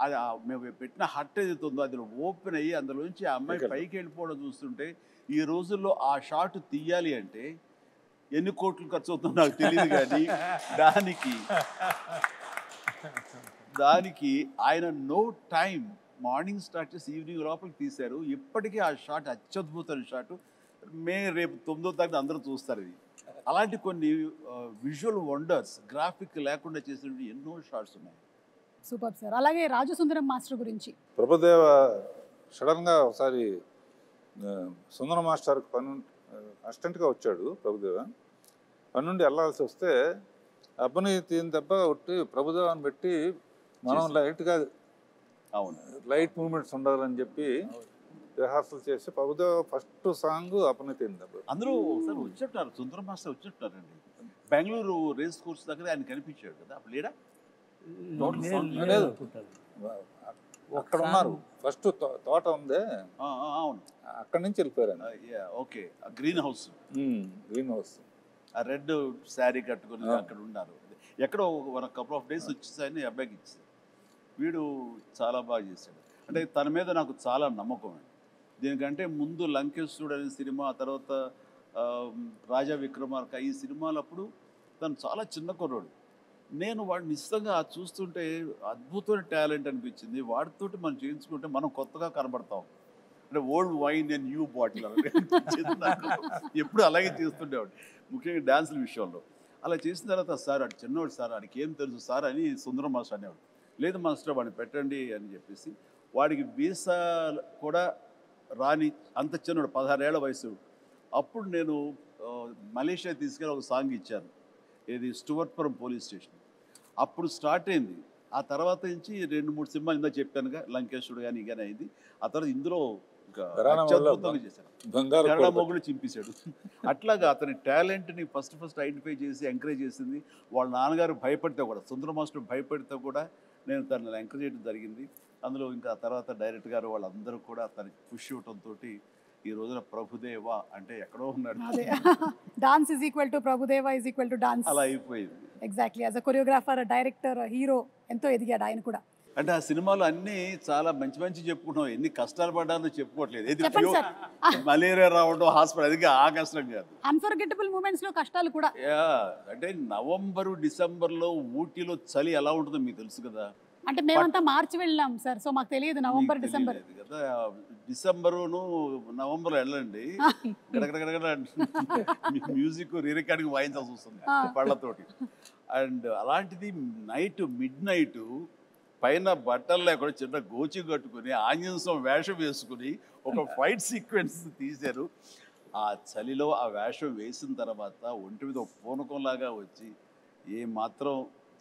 అది మేము పెట్టిన హట్ ఏదైతే ఉందో అది ఓపెన్ అయ్యి అందులోంచి ఆ అమ్మాయి పైకి వెళ్ళిపోవడం చూస్తుంటే, ఈ రోజుల్లో ఆ షాట్ తీయాలి అంటే ఎన్ని కోట్లు ఖర్చు అవుతుందో నాకు తెలియదు, కానీ దానికి ఆయన నో టైం, మార్నింగ్ స్టార్ట్ చేసి ఈవినింగ్ లోపలికి తీశారు. ఇప్పటికీ ఆ షాట్ అత్యద్భుతమైన షాట్. రేపు 9వ తారీఖు అందరూ చూస్తారు. ఇది అలాంటి కొన్ని విజువల్ వండర్స్ గ్రాఫిక్ లేకుండా చేసిన ఎన్నో షాట్స్ ఉన్నాయి. Super sir. అలాగే రాజసుందరం మాస్టర్ గురించి ప్రభుదేవ సడన్గా ఒకసారి సుందరం మాస్టర్కి పని అసిస్టెంట్గా వచ్చాడు. ప్రభుదేవ పని నుండి వెళ్ళాల్సి వస్తే అబ్బని తీని దెబ్బ కొట్టి ప్రభుదేవాన్ని పెట్టి మనం లైట్గా లైట్ మూమెంట్స్ ఉండాలని చెప్పి రిహార్సల్ చేసి ప్రభుదేవ ఫస్ట్ సాంగ్ అబ్బని తీని దెబ్బ. అందరూ ఒకసారి వచ్చేటారు, సుందరం మాస్టర్ వచ్చేటారండి. బెంగళూరు రేస్ కోర్స్ దగ్గర ఆయన కనిపించాడు కదా, అప్పుడు లేడా? అక్కడ ఉన్నారు, ఫస్ట్ తోట ఉంది, అవును, అక్కడి నుంచి వెళ్ళిపోయారు. Okay, green house, green house ఆ రెడ్ శారీ కట్టుకుని అక్కడ ఉన్నారు. ఎక్కడో ఒక కపుల్ ఆఫ్ డేస్ వచ్చేసాయని అబ్బాయికి ఇచ్చేసాడు. వీడు చాలా బాగా చేశాడు. అంటే తన మీద నాకు చాలా నమ్మకం అండి. దీనికంటే ముందు లంకేశ్వరుడు అనే సినిమా, ఆ తర్వాత రాజా విక్రమార్క, ఈ సినిమాలప్పుడు తను చాలా చిన్న కుర్రాడు. నేను వాడిని నిశ్చితంగా చూస్తుంటే అద్భుతమైన టాలెంట్ అనిపించింది. వాడితోటి మనం చేయించుకుంటే మనం కొత్తగా కనబడతాం. అంటే old wine and new bottle అనిపించింది నాకు. ఎప్పుడు అలాగే చేస్తుండేవాడు, ముఖ్యంగా డ్యాన్సుల విషయంలో. అలా చేసిన తర్వాత సార్ అటు చిన్నవాడు సార్, వాడికి ఏం తెలుసు సార్ అని సుందరం మాస్టర్ అనేవాడు. లేదు మాస్టర్ వాడిని పెట్టండి అని చెప్పేసి, వాడికి వీసా కూడా రాని అంత చిన్నవాడు, 16 ఏళ్ల వయసు. అప్పుడు నేను మలేషియా తీసుకెళ్ళి ఒక సాంగ్ ఇచ్చాను, ఇది స్టువర్ట్పురం పోలీస్ స్టేషన్. అప్పుడు స్టార్ట్ అయింది. ఆ తర్వాత నుంచి 2-3 సినిమాలు ఇందా చెప్పానుగా, లంకేశ్వరుడు కానీ కానీ అయింది. ఆ తర్వాత ఇందులో అత్యద్భుతంగా చేశాను, కన్నడ మొగుడు చింపేశాడు. అట్లాగా అతని టాలెంట్ని ఫస్ట్ ఐడెంటిఫై చేసి ఎంకరేజ్ చేసింది. వాళ్ళ నాన్నగారు భయపడితే కూడా, సుందర మాస్టర్ భయపడితే కూడా నేను తనని ఎంకరేజ్ చేయడం జరిగింది. అందులో ఇంకా తర్వాత డైరెక్టర్ గారు వాళ్ళందరూ కూడా తనకి పుష్ ఇవ్వడంతో ఈ రోజున ప్రభుదేవ అంటే ఎక్కడో ఉన్నాడు. Dance is equal to Prabhudeva is equal to dance అలా అయిపోయింది. Exactly. As a choreographer, director, hero ఎంతో ఎదిగాడు ఆయన కూడా. అంటే ఆ సినిమాలు అన్నీ చాలా మంచి మంచి చెప్పుకుంటాం, ఎన్ని కష్టాలు పడ్డారో చెప్పుకోవట్లేదు. మలేరియా రావడం, హాస్పిటల్, అది ఆ కష్టం కాదు. అన్ఫర్గెటబుల్ మూమెంట్స్ లో కష్టాలు కూడా. అంటే నవంబరు డిసెంబర్లో ఊటీలో చలి ఎలా ఉంటుందో మీకు తెలుసు కదా. అంటే మేమంతా మార్చి వెళ్ళాం సార్, సో మాకు తెలియదు నవంబర్ డిసెంబర్ కదా. డిసెంబరును నవంబర్లో వెళ్ళండి, మ్యూజిక్ రికార్డింగ్ వాయించాల్సి వస్తుంది పళ్ళతోటి. అండ్ అలాంటిది మిడ్ నైట్ పైన బట్టలు లేకుండా చిన్న గోచి కట్టుకుని ఆంజనేయం వేషం వేసుకుని ఒక ఫైట్ సీక్వెన్స్ తీశారు. ఆ చలిలో ఆ వేషం వేసిన తర్వాత ఒంటి మీద ఒక పూనకంలాగా వచ్చి ఏ మాత్రం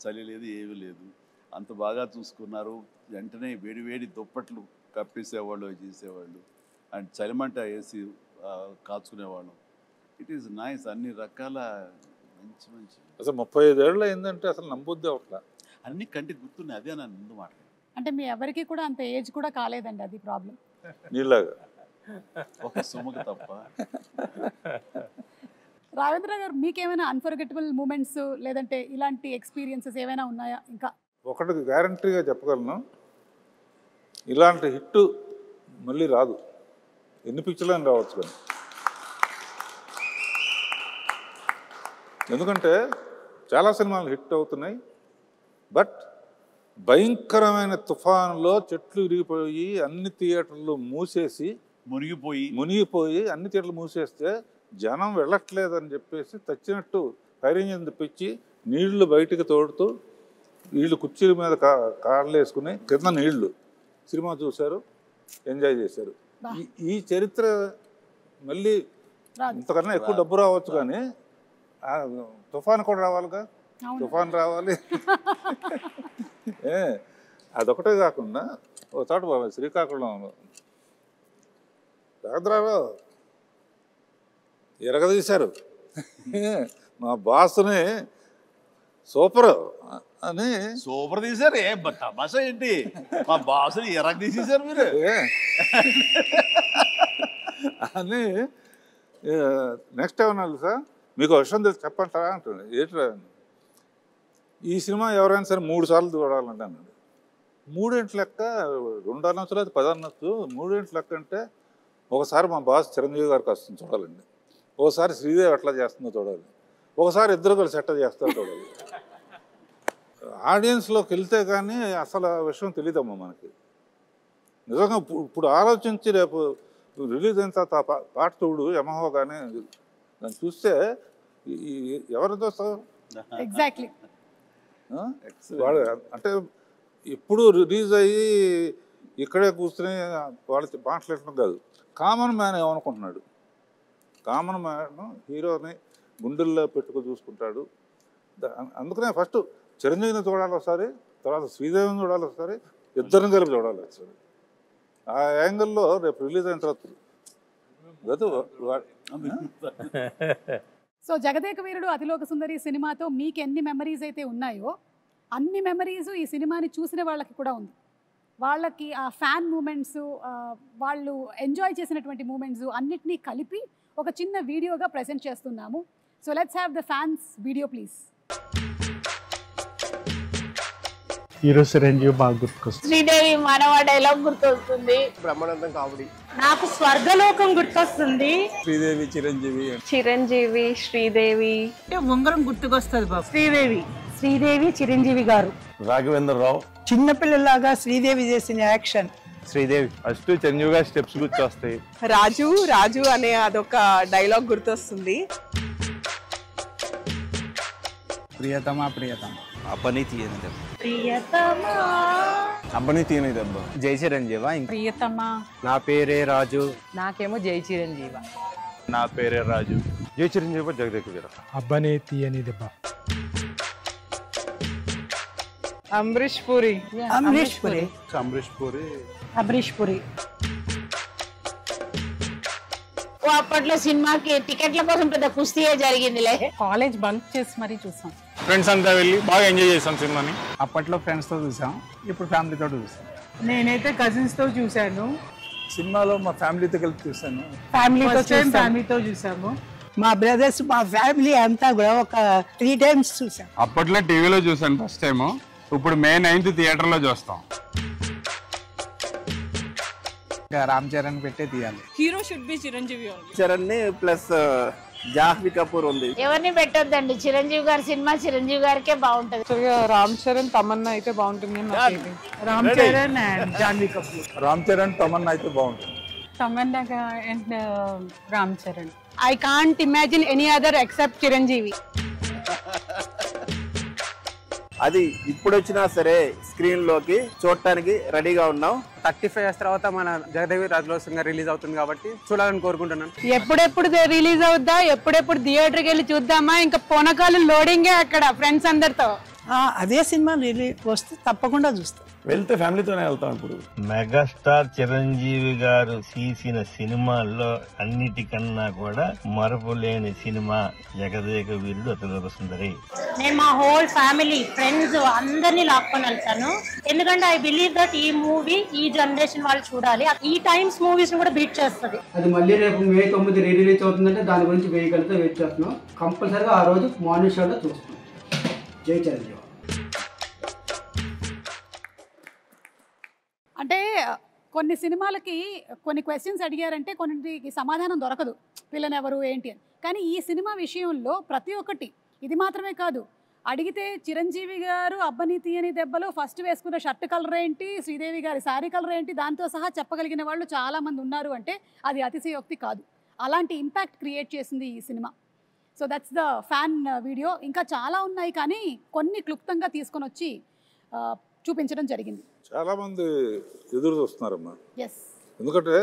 చలి లేదు, ఏమీ లేదు, అంత బాగా చూసుకున్నారు. వెంటనే వేడి దుప్పట్లు కప్పేసేవాళ్ళు, చేసేవాళ్ళు. అండ్ చలిమంట వేసి కాచుకునేవాళ్ళు. It is nice. అన్ని రకాల మంచి మంచి. అసలు 35 ఏళ్ళు అయిందంటే అసలు నమ్మొద్దే అట్లా, అన్ని కంటికి గుర్తున్నాయి. అదే నా ముందు మాట. అంటే మీ ఎవరికి కూడా అంత ఏజ్ కూడా కాలేదండి, అది ప్రాబ్లం. నీలాగా ఒక సుమకు తప్ప. రాఘవేంద్ర గారు మీకేమైనా అన్ఫర్గెటబుల్ మూమెంట్స్ లేదంటే ఇలాంటి ఎక్స్పీరియన్సెస్ ఏమైనా ఉన్నాయా? ఇంకా ఒకటి గ్యారంటీగా చెప్పగలను, ఇలాంటి హిట్ మళ్ళీ రాదు. ఎన్ని పిక్చర్లని రావచ్చు కానీ. ఎందుకంటే చాలా సినిమాలు హిట్ అవుతున్నాయి, బట్ భయంకరమైన తుఫానులో చెట్లు విరిగిపోయి అన్ని థియేటర్లు మునిగిపోయి అన్ని థియేటర్లు మూసేస్తే జనం వెళ్ళట్లేదని చెప్పేసి తచ్చినట్టు ఫైర్ ఇంజిన్ తెప్పించి నీళ్లు బయటికి తోడుతూ వీళ్ళు కుర్చీల మీద కాళ్ళు వేసుకుని కింద నీళ్లు సినిమా చూశారు, ఎంజాయ్ చేశారు. ఈ చరిత్ర మళ్ళీ ఇంతకన్నా ఎక్కువ డబ్బు రావచ్చు కానీ తుఫాన్ కూడా రావాలిగా. తుఫాన్ రావాలి. అదొకటే కాకుండా ఓ చోట శ్రీకాకుళంలో రాఘవేంద్రరావు ఎరగదీశారు. మా బాస్ని సూపర్ అని సూపర్ తీశారు. తమాషా ఏంటి, మా బాసుని ఎరగ తీసేశారు మీరు అని. నెక్స్ట్ ఏమన్నా సార్ మీకు విషయం తెలిసి చెప్పంటారా అంటుంది. ఏంటి ఈ సినిమా ఎవరైనా సరే 3 సార్లు చూడాలంటే అన్నాడు. 3 ఇంటి లెక్క 2 అనొచ్చు లేదా 10 అనొచ్చు. 3 ఇంటి లెక్క అంటే ఒకసారి మా బాస్ చిరంజీవి గారికి వస్తుంది చూడాలండి, ఒకసారి శ్రీదేవి ఎట్లా చేస్తుందో చూడాలి, ఒకసారి ఇద్దరు కలిసి ఎట్లా చేస్తారో చూడాలి. ఆడియన్స్లోకి వెళ్తే కానీ అసలు విషయం తెలియదమ్మా మనకి. నిజంగా ఇప్పుడు ఆలోచించి రేపు రిలీజ్ అయిన తర్వాత పాట చూడు యమహో కానీ దాన్ని చూస్తే ఎవరితో ఎగ్జాక్ట్లీ వాడు అంటే ఇప్పుడు రిలీజ్ అయ్యి ఇక్కడే కూర్చుని వాళ్ళు మాట్లాడటం కాదు, కామన్ మ్యాన్ ఏమనుకుంటున్నాడు. కామన్ మ్యాన్ హీరోని గుండెల్లో పెట్టుకుని చూసుకుంటాడు. అందుకనే ఫస్ట్ చిరంజీవిని చూడాలి ఒకసారి, తర్వాత శ్రీదేవిని చూడాలి ఒకసారి, ఇద్దరిని కలిపి చూడాలి ఒకసారి. ఆ యాంగిల్లో రేపు రిలీజ్ అయిన తర్వాత సో జగదేక వీరుడు అతిలోక సుందరి సినిమాతో మీకు ఎన్ని మెమరీస్ అయితే ఉన్నాయో అన్ని మెమరీస్ ఈ సినిమాని చూసిన వాళ్ళకి కూడా ఉంది. వాళ్ళకి ఆ ఫ్యాన్ మూమెంట్స్, వాళ్ళు ఎంజాయ్ చేసినటువంటి మూమెంట్స్ అన్నిటినీ కలిపి ఒక చిన్న వీడియోగా ప్రెజెంట్ చేస్తున్నాము. So let's have the fans video please. Hero Chiranjeevi బాగా గుర్తుకొస్తుంది. శ్రీదేవి మానవ డైలాగ్ గుర్తొస్తుంది. బ్రహ్మానందం కామెడీ. నాకు స్వర్గలోకం గుర్తొస్తుంది. శ్రీదేవి చిరంజీవి చిరంజీవి శ్రీదేవి ఉంగరం గుర్తుకొస్తుంది బాబు. శ్రీదేవి చిరంజీవి గారు. రాఘవేంద్రరావు చిన్నపిల్లలాగా శ్రీదేవి చేసిన యాక్షన్. శ్రీదేవి ఫస్ట్ చిరంజీవి గారి స్టెప్స్ గుర్తొస్తాయి. రాజు రాజు అనే అదొక డైలాగ్ గుర్తొస్తుంది. ప్రియతమా ప్రియతమ అబ్బని తీయని దెబ్బ. ప్రియతమా అబ్బని తీయని దెబ్బ. జై చిరంజీవా. ప్రియతమా. నా పేరే రాజు. నాకేమో జై చిరంజీవ. నా పేరే రాజు. జై చిరంజీవి జగదేక వీర. అబ్బని తీయని దెబ్బ. అమరీష్ పూరి. అమరీష్ పురి. అమరీష్ పూరి. అమరీష్ పురి. అప్పట్లో సినిమాకి టికెట్ల కోసం పెద్ద కుస్తీయే జరిగిందిలే. కాలేజ్ బంక్ చేసి మరీ చూసాం. ఫ్రెండ్స్ అంతా వెళ్ళి బాగా ఎంజాయ్ చేసాం సినిమాని. అప్పట్లో ఫ్రెండ్స్ తో చూసాం, ఇప్పుడు ఫ్యామిలీతో చూసాం. నేనైతే కజిన్స్ తో చూశాను. సినిమాలో మా ఫ్యామిలీతో కలిపి చూసాను. ఫ్యామిలీతో చూసాము. మా బ్రదర్స్ మా ఫ్యామిలీ అంతా కూడా ఒక 3 times చూసాం. అప్పట్లో టీవీలో చూసాను ఫస్ట్ టైం, ఇప్పుడు May 9th థియేటర్లో చూస్తాం. రామ్ చరణ్ పెట్టే తీయాలి. Hero should be Chiranjeevi. Charan plus Jahnavi Kapoor ఉంది. ఎవరిని పెట్టొద్దండి, చిరంజీవి గారి సినిమా చిరంజీవి గారికే బాగుంటది. రామ్ చరణ్ తమన్నా అయితే బాగుంటుంది. రామ్ చరణ్ అండ్ జాన్వీ కపూర్. రామ్ చరణ్ తమన్నా అయితే బాగుంటుంది. Tamannaah and Ram Charan. I can't imagine any other except Chiranjeevi. అది ఇప్పుడు వచ్చినా సరే స్క్రీన్ లోకి చూడటానికి రెడీగా ఉన్నాం. 35 years తర్వాత మన జగదేవి రాజులోసంగా రిలీజ్ అవుతుంది కాబట్టి చూడాలని కోరుకుంటున్నాను. ఎప్పుడెప్పుడు రిలీజ్ అవుద్దా, ఎప్పుడెప్పుడు థియేటర్కి వెళ్ళి చూద్దామా, ఇంకా పోనకాలు లోడింగే అక్కడ ఫ్రెండ్స్ అందరితో. అదే సినిమా రిలీజ్ వస్తే తప్పకుండా చూస్తాం. వెళ్తే ఫ్యామిలీతోనే వెళ్తాం. ఇప్పుడు మెగాస్టార్ చిరంజీవి గారు తీసిన సినిమాల్లో అన్నిటికన్నా కూడా మరపులేని సినిమా జగదేక వీరుడు అతిలోక సుందరి. నేను మా హోల్ ఫ్యామిలీ ఫ్రెండ్స్ అందరినీ లాక్కొని వెళ్తాను. ఎందుకంటే ఐ బిలీవ్ దట్ ఈ మూవీ ఈ జనరేషన్ వాళ్ళు చూడాలి. ఈ టైమ్స్ మూవీస్ కూడా బీట్ చేస్తుంది. అది మళ్ళీ రేపు May 9 రిలీజ్ అవుతుందంటే దాని గురించి వేయగలిగితే వెయిట్ చేస్తున్నాం. కంపల్సరీగా ఆ రోజు మార్నింగ్ షోలో చూస్తున్నాం. జై చిరంజీవి. అంటే కొన్ని సినిమాలకి కొన్ని క్వశ్చన్స్ అడిగారంటే కొన్నిటికి సమాధానం దొరకదు, విలన్ ఎవరు ఏంటి అని. కానీ ఈ సినిమా విషయంలో ప్రతి ఒక్కటి, ఇది మాత్రమే కాదు, అడిగితే చిరంజీవి గారు అబ్బని తీయని దెబ్బలో ఫస్ట్ వేసుకున్న షర్ట్ కలర్ ఏంటి, శ్రీదేవి గారి శారీ కలర్ ఏంటి, దాంతో సహా చెప్పగలిగిన వాళ్ళు చాలామంది ఉన్నారు అంటే అది అతిశయోక్తి కాదు. అలాంటి ఇంపాక్ట్ క్రియేట్ చేసింది ఈ cinema. So that's the fan video. ఇంకా చాలా ఉన్నాయి కానీ కొన్ని క్లుప్తంగా తీసుకొని వచ్చి చూపించడం జరిగింది. చాలా మంది ఎదురు చూస్తున్నారమ్మా. ఎస్, ఎందుకంటే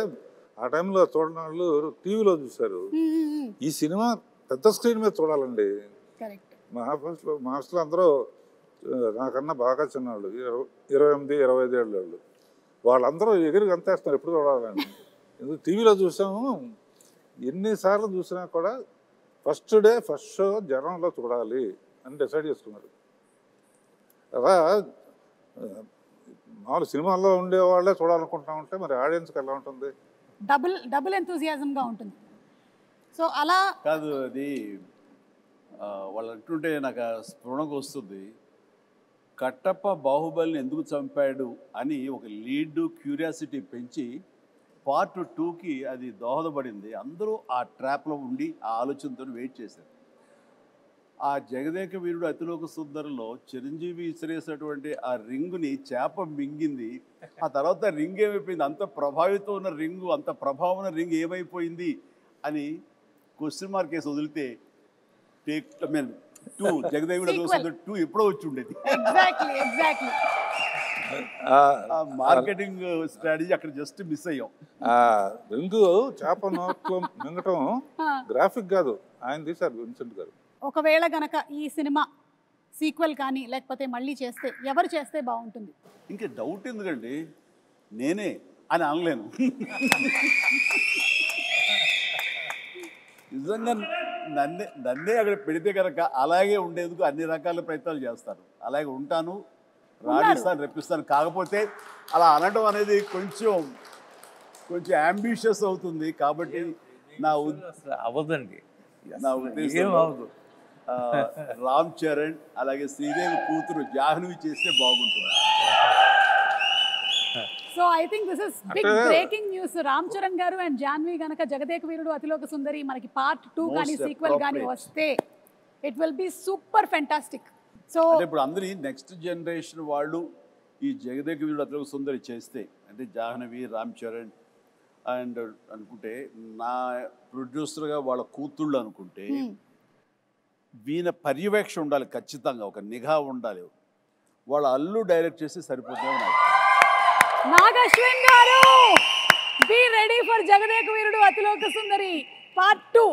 ఆ టైంలో చూడని వాళ్ళు టీవీలో చూశారు. ఈ సినిమా పెద్ద స్క్రీన్ మీద చూడాలండి. కరెక్ట్. మా హాస్టల్లో అందరూ నాకన్నా బాగా చిన్నవాళ్ళు, 28-25 ఏళ్ళ వాళ్ళు. వాళ్ళందరూ ఎగిరి గంతేస్తున్నారు ఎప్పుడు చూడాలని. ఎందుకు టీవీలో చూసాము, ఎన్నిసార్లు చూసినా కూడా ఫస్ట్ డే ఫస్ట్ షో జనంలో చూడాలి అని డిసైడ్ చేసుకున్నారు. అలా మామూలు సినిమాల్లో ఉండేవాళ్ళే చూడాలనుకుంటా ఉంటే మరి ఆడియన్స్కి ఎలా ఉంటుంది? డబుల్ ఎంతూజియాజంగా ఉంటుంది. సో అలా కాదు, అది వాళ్ళు అంటుంటే నాకు స్ఫురణకు వస్తుంది. కట్టప్ప బాహుబలిని ఎందుకు చంపాడు అని ఒక లీడ్ క్యూరియాసిటీ పెంచి పార్ట్ 2కి అది దోహదపడింది. అందరూ ఆ ట్రాప్లో ఉండి ఆ ఆలోచనతో వెయిట్ చేశారు. ఆ జగదేక వీరుడు అతిలోక సుందరిలో చిరంజీవి విసిరేసినటువంటి ఆ రింగుని చేప మింగింది. ఆ తర్వాత రింగ్ ఏమైపోయింది, అంత ప్రభావితం ఉన్న రింగు, అంత ప్రభావం ఉన్న రింగ్ ఏమైపోయింది అని క్వశ్చన్ మార్క్ వేసి వదిలితే టేక్ ఐ మీన్ 2 జగదేక వీరుడు అతిలోక సుందరి 2 ఎప్పుడో వచ్చి ఉండేది. మార్కెటింగ్ స్ట్రాటజీ అక్కడ జస్ట్ మిస్ అయ్యాం. రింగు చేప నోట్లో మింగటం గ్రాఫిక్ కాదు, ఆయన తీశారు విన్సెంట్ గారు. ఒకవేళ గనక ఈ సినిమా సీక్వెల్ కానీ లేకపోతే మళ్ళీ చేస్తే ఎవరు చేస్తే బాగుంటుంది? ఇంకా డౌట్ ఎందుకండి, నేనే అని అనలేను. నిజంగా నన్నే అక్కడ పెడితే కనుక అలాగే ఉండేందుకు అన్ని రకాల ప్రయత్నాలు చేస్తాను. అలాగే ఉంటాను, రాణిస్తాను, రెప్పిస్తాను. కాకపోతే అలా అనడం అనేది కొంచెం అంబిషియస్ అవుతుంది. కాబట్టి అవ్వదండి, నా ఉద్దేశం రామ్ చరణ్ అలాగే శ్రీదేవి కూతురు జాహ్నవి చేస్తే బాగుంటుంది. So I think this is big breaking news. Ram Charan గారు అండ్ జాహ్నవి గనక జగదేక వీరుడు అతిలోక సుందరి మనకి పార్ట్ 2 కానీ సీక్వెల్ కానీ వస్తే it will be super fantastic. So ఇప్పుడు అందరి నెక్స్ట్ జనరేషన్ వాళ్ళు ఈ జగదేక వీరుడు అతిలోక సుందరి చేస్తే, అంటే జాహ్నవి, రామ్ చరణ్ అండ్ అనుకుంటే నా ప్రొడ్యూసర్గా వాళ్ళ కూతుళ్ళు అనుకుంటే వీణ పర్యవేక్షణ ఉండాలి, ఖచ్చితంగా ఒక నిఘా ఉండాలి. వాళ్ళ అల్లు డైరెక్ట్ చేసి సరిపోతుంది. నాగశ్విన్ గారు, be ready for Jagadeka Veerudu Athiloka Sundari part 2.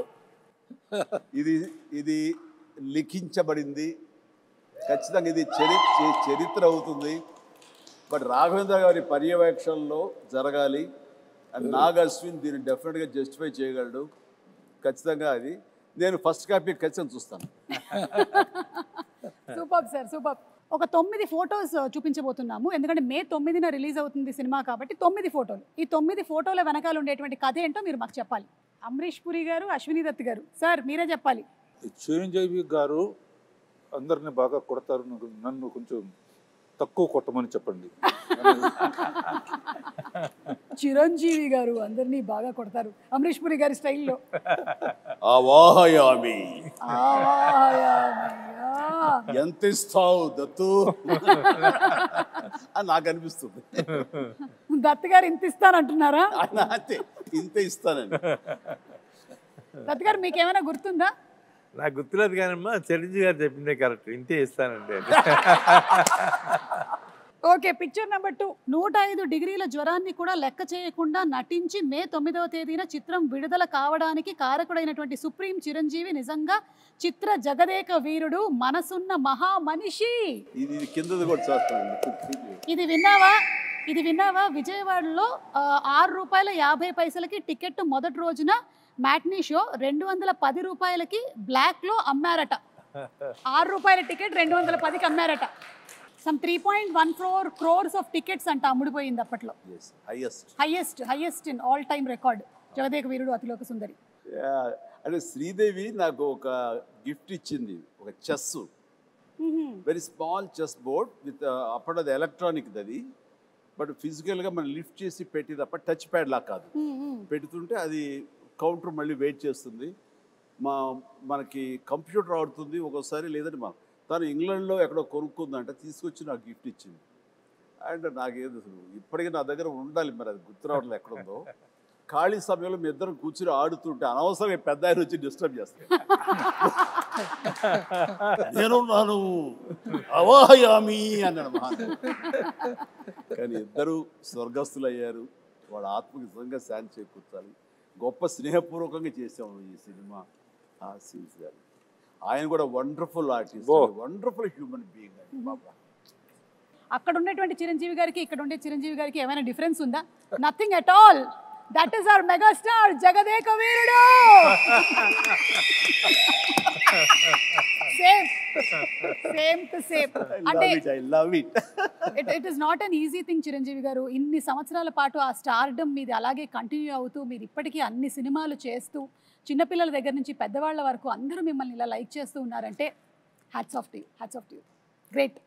ఇది లిఖించబడింది, ఖచ్చితంగా ఇది చరిత్ర అవుతుంది. బట్ రాఘవేంద్ర గారి పర్యవేక్షణలో జరగాలి. అండ్ నాగశ్విన్ దీన్ని డెఫినెట్గా జస్టిఫై చేయగలడు. ఖచ్చితంగా అది నేను ఫస్ట్ కాపీ ఖచ్చితంగా చూస్తాను. Super sir, super. ఒక 9 ఫోటోస్ చూపించబోతున్నాము. ఎందుకంటే May 9న రిలీజ్ అవుతుంది సినిమా కాబట్టి 9 ఫోటోలు. ఈ 9 ఫోటోల వెనకాల ఉండేటువంటి కథ ఏంటో మీరు మాకు చెప్పాలి. అమరీష్ పురి గారు, అశ్విని దత్ గారు, సార్ మీరే చెప్పాలి. చిరంజీవి గారు అందరిని బాగా కొడతారు, నన్ను కొంచెం తక్కువ కొట్టమని చెప్పండి. చిరంజీవి గారు అందరినీ బాగా కొడతారు అమరీష్ పురి గారి స్టైల్లో. ఎంత ఇస్తావు దత్తు అని నాకు అనిపిస్తుంది. దత్ గారు ఇంత ఇస్తానంటున్నారా? ఇంత ఇస్తానండి. దత్ గారు మీకేమైనా గుర్తుందా? నాకు గుర్తులేదు కానమ్మా, చిరంజీవి గారు చెప్పిందే కరెక్ట్, ఇంతే ఇస్తానండి. Okay, picture number 2. 105 డిగ్రీల జ్వరాన్ని కూడా లెక్క చేయకుండా నటించి మే 9వ తేదీన చిత్రం విడుదల కావడానికి కారకుడైనటువంటి సుప్రీం చిరంజీవి నిజంగా చిత్ర జగదేక వీరుడు, మనసున్న మహా మనిషి. ఇది కిందది కూడా చూస్తాను. ఇది విన్నావా? విజయవాడలో ₹6.50 టికెట్ మొదటి రోజున మ్యాట్నీ షో 210 రూపాయలకి బ్లాక్లో అమ్మారట. ₹6 టికెట్ 210కి అమ్మారట. సమ్ 3.14 crores ఆఫ్ టికెట్స్ అంట అమ్ముడిపోయింది అప్పట్లో. Highest in all time record Jagadeka Veerudu Athiloka Sundari. అంటే శ్రీదేవి నాకు ఒక గిఫ్ట్ ఇచ్చింది, ఒక chess, very small chess board with అప్పుడు అది ఎలక్ట్రానిక్ అది, బట్ ఫిజికల్గా మనం లిఫ్ట్ చేసి పెట్టి తప్ప టచ్ ప్యాడ్ లా కాదు. పెడుతుంటే అది కౌంటర్ మళ్ళీ వెయిట్ చేస్తుంది. మనకి కంప్యూటర్ ఆడుతుంది ఒక్కోసారి, లేదంటే తను ఇంగ్లాండ్లో ఎక్కడో కొనుక్కుందంటే తీసుకొచ్చి నాకు గిఫ్ట్ ఇచ్చింది. అండ్ నాకేదో ఇప్పటికీ నా దగ్గర ఉండాలి, మరి అది గుర్తు రావట్లేదు ఎక్కడుందో. ఖాళీ సమయంలో మీ ఇద్దరం కూర్చుని ఆడుతుంటే అనవసరంగా పెద్ద ఆయన వచ్చి డిస్టర్బ్ చేస్తాను. నేనున్నాను అవాహయామి అన్నాడు మహాన్. కానీ ఇద్దరు స్వర్గస్థులు అయ్యారు. వాళ్ళ ఆత్మకి నిజంగా శాంతి చేకూర్చాలి. గొప్ప స్నేహపూర్వకంగా చేసాము ఈ సినిమా. ఆ సీన్స్ గారు ఆయన కూడా wonderful artist, wonderful human being అండి బాబా. అక్కడ ఉన్నటువంటి చిరంజీవి గారికి ఇక్కడ ఉండే చిరంజీవి గారికి ఏమైనా డిఫరెన్స్ ఉందా? Nothing at all. That is our megastar Jagadeka Veerudu. Same to same. అంటే it is not an easy thing Chiranjeevi గారు. ఇన్ని సంవత్సరాల పాటు ఆ స్టార్డమ్ మీది అలాగే కంటిన్యూ అవుతూ మీరు ఇప్పటికీ అన్ని సినిమాలు చేస్తూ చిన్నపిల్లల దగ్గర నుంచి పెద్దవాళ్ళ వరకు అందరూ మిమ్మల్ని ఇలా లైక్ చేస్తూ ఉన్నారంటే hats off to you. Great.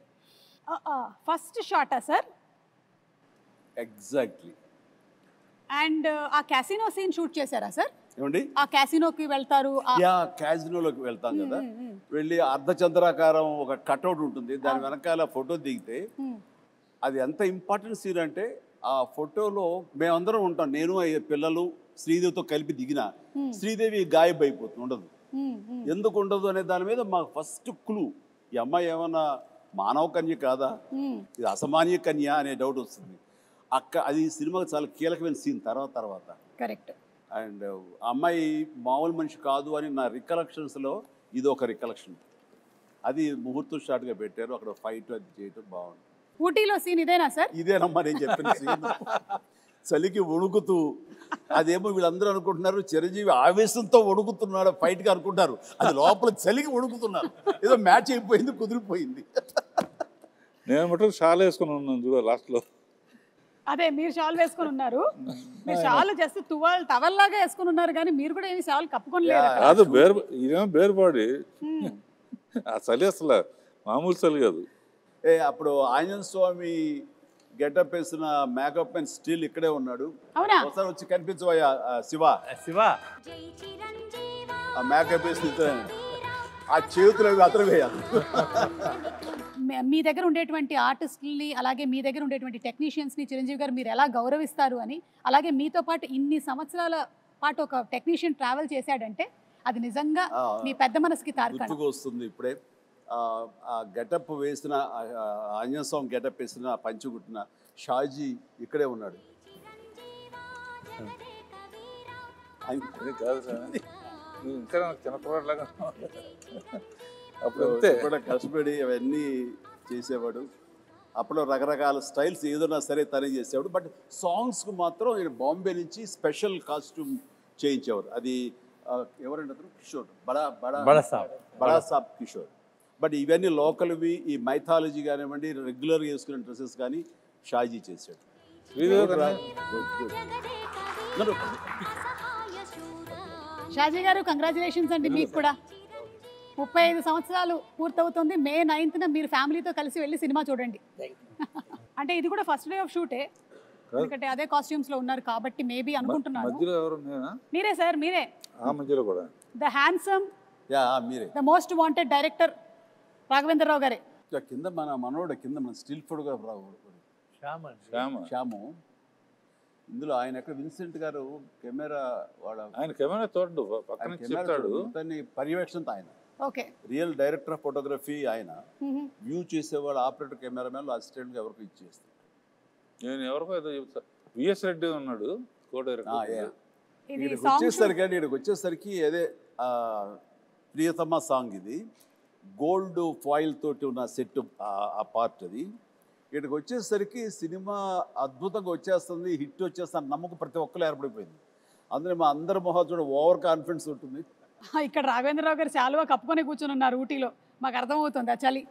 First షాటా సార్? ఎగ్జాక్ట్లీ. అండ్ ఆ క్యాసినో సీన్ షూట్ చేశారా సార్? ఏమండి? ఆ క్యాసినోకి వెళ్తారు. క్యాసినోలోకి వెళ్తాం కదా, వెళ్ళి అర్ధచంద్రాకారం ఒక కట్అవుట్ ఉంటుంది, దాని వెనకాల ఫోటో దిగితే అది ఎంత ఇంపార్టెంట్ సీన్ అంటే ఆ ఫోటోలో మేమందరం ఉంటాం. నేను పిల్లలు శ్రీదేవితో కలిపి దిగిన శ్రీదేవి గాయబ్ అయిపోతుంది, ఉండదు. ఎందుకు ఉండదు అనే దాని మీద మాకు ఫస్ట్ క్లూ, ఈ అమ్మాయి ఏమన్నా మానవ కన్య కాదా, ఇది అసామాన్య కన్య అనే డౌట్ వస్తుంది. అది సినిమాకి చాలా కీలకమైన సీన్ తర్వాత. కరెక్ట్. అండ్ అమ్మాయి మామూలు మనిషి కాదు అని నా రికలెక్షన్స్లో ఇది ఒక రికలెక్షన్. అది ముహూర్తం షాట్గా పెట్టారు. అక్కడ ఫైట్ అది చేయటం బాగుంది. ఊటీలో సీన్ ఇదేనా సార్? ఇదేనమ్మా నేను చెప్పిన సీన్. చలికి వణుకుతూ, అదేమో వీళ్ళందరూ అనుకుంటున్నారు చిరంజీవి ఆవేశంతో వణుకుతున్నాడు ఫైట్గా అనుకుంటారు, అది లోపల చలికి వణుకుతున్నారు. ఏదో మ్యాచ్ అయిపోయింది, కుదిరిపోయింది. నేను మటుకు షాల్ వేసుకుని ఉన్నాను చూడ లాస్ట్లో. అదే మీరు షాల్ వేసుకుని ఉన్నారు. మీరు షాల్ జస్ట్ టవల్ లాగా వేసుకుని ఉన్నారు, కానీ మీరు కూడా ఏమి షాల్ కప్పుకొని లేదు. కాదు, ఇదేమో బేర్ బాడీ. ఆ చలి అసలు మామూలు చలి కాదు. అప్పుడు ఆంజనేయ స్వామి గెటప్ వేసిన మేకప్ మ్యాన్ స్టిల్ ఇక్కడే ఉన్నాడు. ఒకసారి వచ్చి కనిపించవయ్యా శివ. ఆ మేకప్ వేసిన ఆ చేతులు అవి అతను వేయాలి. మీ దగ్గర ఉండేటువంటి ఆర్టిస్టుల్ని, అలాగే మీ దగ్గర ఉండేటువంటి టెక్నీషియన్స్ని చిరంజీవి గారు మీరు ఎలా గౌరవిస్తారు అని, అలాగే మీతో పాటు ఇన్ని సంవత్సరాల పాటు ఒక టెక్నీషియన్ ట్రావెల్ చేశాడంటే అది నిజంగా మీ పెద్ద మనసుకి తార్కాణం. వస్తుంది ఇప్పుడే ఆ గెటప్ వేసిన ఆంజనేయ స్వామి గెటప్ వేసిన పంచుగుట్టిన షాజీ ఇక్కడే ఉన్నాడు. కాదు సార్, ఇంకా చిన్నపిల్లలాగా అప్పుడు కూడా కష్టపడి అవన్నీ చేసేవాడు. అప్పుడు రకరకాల స్టైల్స్ ఏదైనా సరే తనే చేసేవాడు. బట్ సాంగ్స్కి మాత్రం ఈయన బాంబే నుంచి స్పెషల్ కాస్ట్యూమ్ చేయించేవారు. అది ఎవరంటే అతను కిషోర్, బడా సాబ్ కిషోర్. బట్ ఇవన్నీ లోకల్వి, ఈ మైథాలజీ కానివ్వండి, రెగ్యులర్గా వేసుకునే డ్రెస్సెస్ కానీ షాజీ చేశాడు. షాజీ గారు కంగ్రాచులేషన్స్ అండి. మీకు కూడా 35 సంవత్సరాలు పూర్తవుతుంది. మే 9న మీరు ఫ్యామిలీతో కలిసి వెళ్ళి సినిమా చూడండి. అంటే ఇది కూడా ఫస్ట్ డే ఆఫ్ షూటే, ఎందుకంటే అదే కాస్ట్యూమ్స్ లో ఉన్నారు కాబట్టి మేబీ అనుకుంటున్నాను. మీరే సార్, మీరే. The handsome, the most wanted director Raghavendra Rao గారే. కింద మన మనోడు, కింద మన స్టిల్ ఫోటోగ్రాఫర్ శ్యాము. ఇందులో ఆయన ఎక్కడ విన్సెంట్ గారు కెమెరా, ఆయన కెమెరా తోడు పక్కన చెప్తాడు, పర్యవేక్షణతో ఆయన okay. Real director of photography ఆయన. వ్యూ చేసేవాళ్ళు ఆపరేటర్, కెమెరామెన్లు, అసిస్టెంట్గా ఎవరికి ఇచ్చేస్తారు. నేను ఎవరికో ఏదో విఎస్ రెడ్డి ఉన్నాడు కో డైరెక్టర్. ఇక్కడికి వచ్చేసరికి అదే ప్రియతమ సాంగ్ ఇది. గోల్డ్ ఫాయిల్ తోటి ఉన్న సెట్ ఆ పార్ట్ అది. ఇక్కడికి వచ్చేసరికి సినిమా అద్భుతంగా వచ్చేస్తుంది, హిట్ వచ్చేస్తుంది నమ్మకం ప్రతి ఒక్కరు ఏర్పడిపోయింది. అందులో మా అందరి మొహం చూడ ఓవర్ కాన్ఫిడెన్స్ ఉంటుంది. ఇక్కడ రాఘవేంద్రరావు గారు శాలువా కప్పుకొని కూర్చొని ఉన్నారు ఊటీలో, మాకు అర్థమవుతుంది ఆ చలి.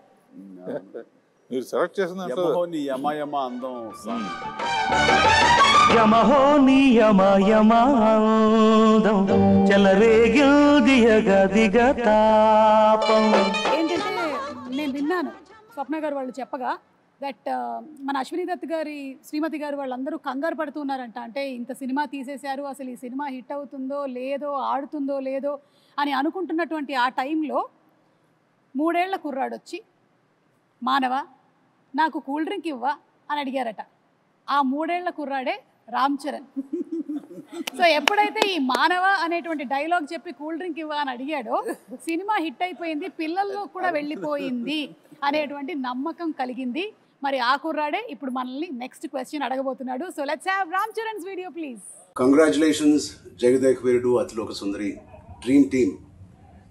మీరు సెలెక్ట్ చేసిన యమయమ అందం సాంగ్. యమహో నీ యమయమాందం చెలరేగిల్దియగ దిగతాపం. ఏంటంటే నేను విన్నాను స్వప్న గారు వాళ్ళు చెప్పగా దట్ మన అశ్విని దత్ గారి శ్రీమతి గారు వాళ్ళందరూ కంగారు పడుతున్నారంట. అంటే ఇంత సినిమా తీసేశారు, అసలు ఈ సినిమా హిట్ అవుతుందో లేదో, ఆడుతుందో లేదో అని అనుకుంటున్నటువంటి ఆ టైంలో 3 ఏళ్ల కుర్రాడు వచ్చి, మానవ నాకు కూల్ డ్రింక్ ఇవ్వా అని అడిగారట. ఆ 3 ఏళ్ల కుర్రాడే రామ్ చరణ్. సో ఎప్పుడైతే ఈ మానవ అనేటువంటి డైలాగ్ చెప్పి కూల్ డ్రింక్ ఇవ్వా అని అడిగాడో సినిమా హిట్ అయిపోయింది, పిల్లల్లో కూడా వెళ్ళిపోయింది అనేటువంటి నమ్మకం కలిగింది. మరి ఆ కుర్రాడే ఇప్పుడు మనల్ని నెక్స్ట్ క్వశ్చన్ అడగబోతున్నాడు. So let's have Ram Charan's video please. Congratulations Jagadeka Veerudu Athiloka Sundari dream team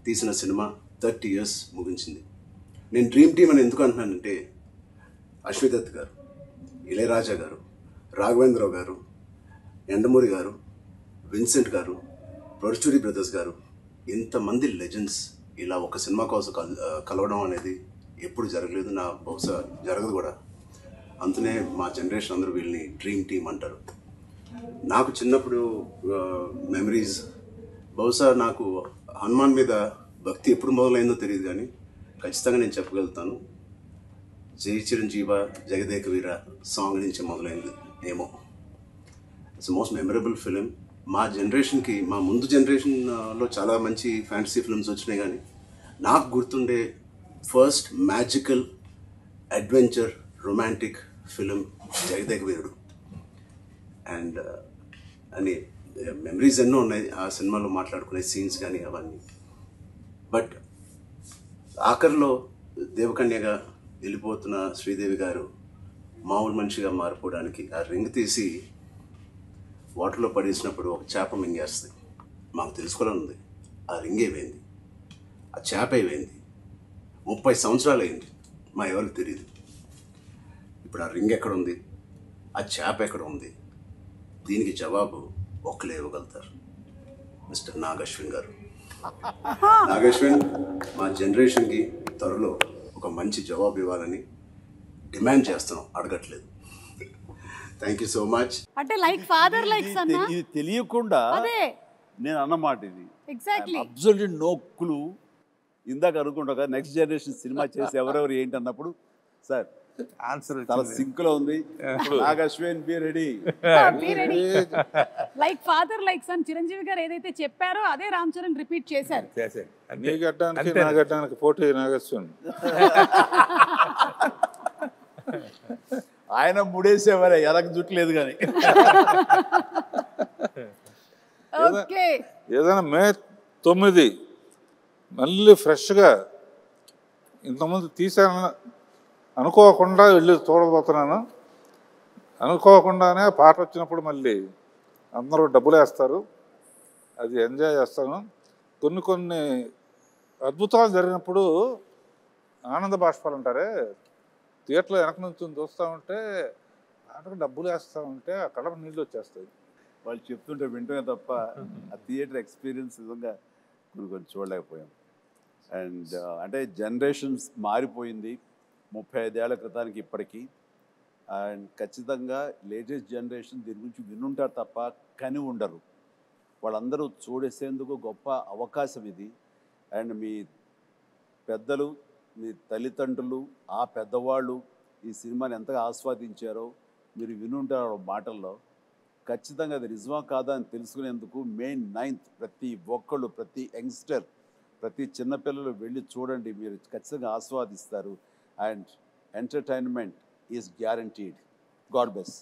తీసిన సినిమా 30 years ముగించింది. నేను డ్రీమ్ టీమ్ అని ఎందుకు అంటున్నానంటే అశ్విని దత్ గారు, ఇళయరాజా గారు, రాఘవేంద్రరావు గారు, ఎండమూరి గారు, విన్సెంట్ గారు, పరుచూరి బ్రదర్స్ గారు, ఇంతమంది లెజెండ్స్ ఇలా ఒక సినిమా కోసం కలవడం అనేది ఎప్పుడు జరగలేదు, నా బహుశా జరగదు కూడా. అందునే మా జనరేషన్ అందరూ వీళ్ళని డ్రీమ్ టీమ్ అంటారు. నాకు చిన్నప్పుడు మెమరీస్, బహుశా నాకు హనుమాన్ మీద భక్తి ఎప్పుడు మొదలైందో తెలియదు, కానీ ఖచ్చితంగా నేను చెప్పగలుగుతాను జై చిరంజీవ జగదేక వీర సాంగ్ నుంచి మొదలైంది ఏమో. It's most memorable film. మా జనరేషన్కి, మా ముందు జనరేషన్లో చాలా మంచి ఫ్యాంటసీ ఫిల్మ్స్ వచ్చినాయి, కానీ నాకు గుర్తుండే first magical adventure romantic film Jagadeka Veerudu. And అని మెమరీస్ ఎన్నో ఉన్నాయి ఆ సినిమాలో, మాట్లాడుకునే సీన్స్ కానీ అవన్నీ. బట్ ఆఖరిలో దేవకన్యగా వెళ్ళిపోతున్న శ్రీదేవి గారు మామూలు మనిషిగా మారిపోవడానికి ఆ రింగ్ తీసి వాటర్లో పడేసినప్పుడు ఒక చేప మింగేస్తుంది. మాకు తెలుసుకోవాలని ఉంది ఆ రింగ్ ఏమైంది, ఆ చేప ఏమైంది. 30 సంవత్సరాలు అయింది, మా ఎవరికి తెలియదు. ఇప్పుడు ఆ రింగ్ ఎక్కడ ఉంది, ఆ చేప ఎక్కడ ఉంది, దీనికి జవాబు ఒక్కలే ఇవ్వగలుగుతారు, మిస్టర్ నాగశ్విన్ గారు. నాగశ్విన్ మా జనరేషన్కి త్వరలో ఒక మంచి జవాబు ఇవ్వాలని డిమాండ్ చేస్తున్నాం, అడగట్లేదు. Thank you so much. అంటే లైక్ ఫాదర్ లైక్ సన్. ఇది తెలియకుండా అదే నేను అన్నమాట. ఇది ఎగ్జాక్ట్లీ అబ్సల్యూట్ నో క్లూ. ఇందాక అనుకుంటా నెక్స్ట్ జనరేషన్ సినిమా చేసి ఎవరెవరు ఏంటి అన్నప్పుడు సార్ ఆన్సర్ చాలా సింక్ లో ఉంది. Nag Ashwin be ready. Like father like son Chiranjeevi గారు ఏదైతే చెప్పారో అదే రామ్ చరణ్ రిపీట్ చేశారు. నీ గడ్డానికి నా గడ్డానికి పోటీ నాగశ్విన్. ఆయన ముడేసేవారే, ఎలక జుట్లేదు కానీ. ఏదైనా May 9 మళ్ళీ ఫ్రెష్గా ఇంతకుముందు తీసాను అనుకోకుండా వెళ్ళి చూడబోతున్నాను. అనుకోకుండానే పాట వచ్చినప్పుడు మళ్ళీ అందరూ డబ్బులు వేస్తారు, అది ఎంజాయ్ చేస్తాను. కొన్ని అద్భుతాలు జరిగినప్పుడు ఆనంద బాష్పాలు అంటారే, థియేటర్లో వెనక నుంచి చూస్తూ ఉంటే ఆటకు డబ్బులు వేస్తూ ఉంటే ఆ కడప నీళ్ళు వచ్చేస్తాయి. వాళ్ళు చెప్తుంటే వింటమే తప్ప ఆ థియేటర్ ఎక్స్పీరియన్స్ నిజంగా కొన్ని చూడలేకపోయాం. అండ్ అంటే జనరేషన్స్ మారిపోయింది 35 ఏళ్ల క్రితానికి ఇప్పటికీ. అండ్ ఖచ్చితంగా లేటెస్ట్ జనరేషన్ దీని గురించి వినుంటారు తప్ప కని ఉండరు. వాళ్ళందరూ చూడేసేందుకు గొప్ప అవకాశం ఇది. అండ్ మీ పెద్దలు, మీ తల్లిదండ్రులు, ఆ పెద్దవాళ్ళు ఈ సినిమాని ఎంతగా ఆస్వాదించారో మీరు వినుంటారు మాటల్లో. ఖచ్చితంగా అది నిజమా కాదా అని తెలుసుకునేందుకు May 9th ప్రతి ఒక్కళ్ళు, ప్రతి యంగ్స్టర్, ప్రతి చిన్నపిల్లలు వెళ్ళి చూడండి, మీరు ఖచ్చితంగా ఆస్వాదిస్తారు. And entertainment is guaranteed. God bless.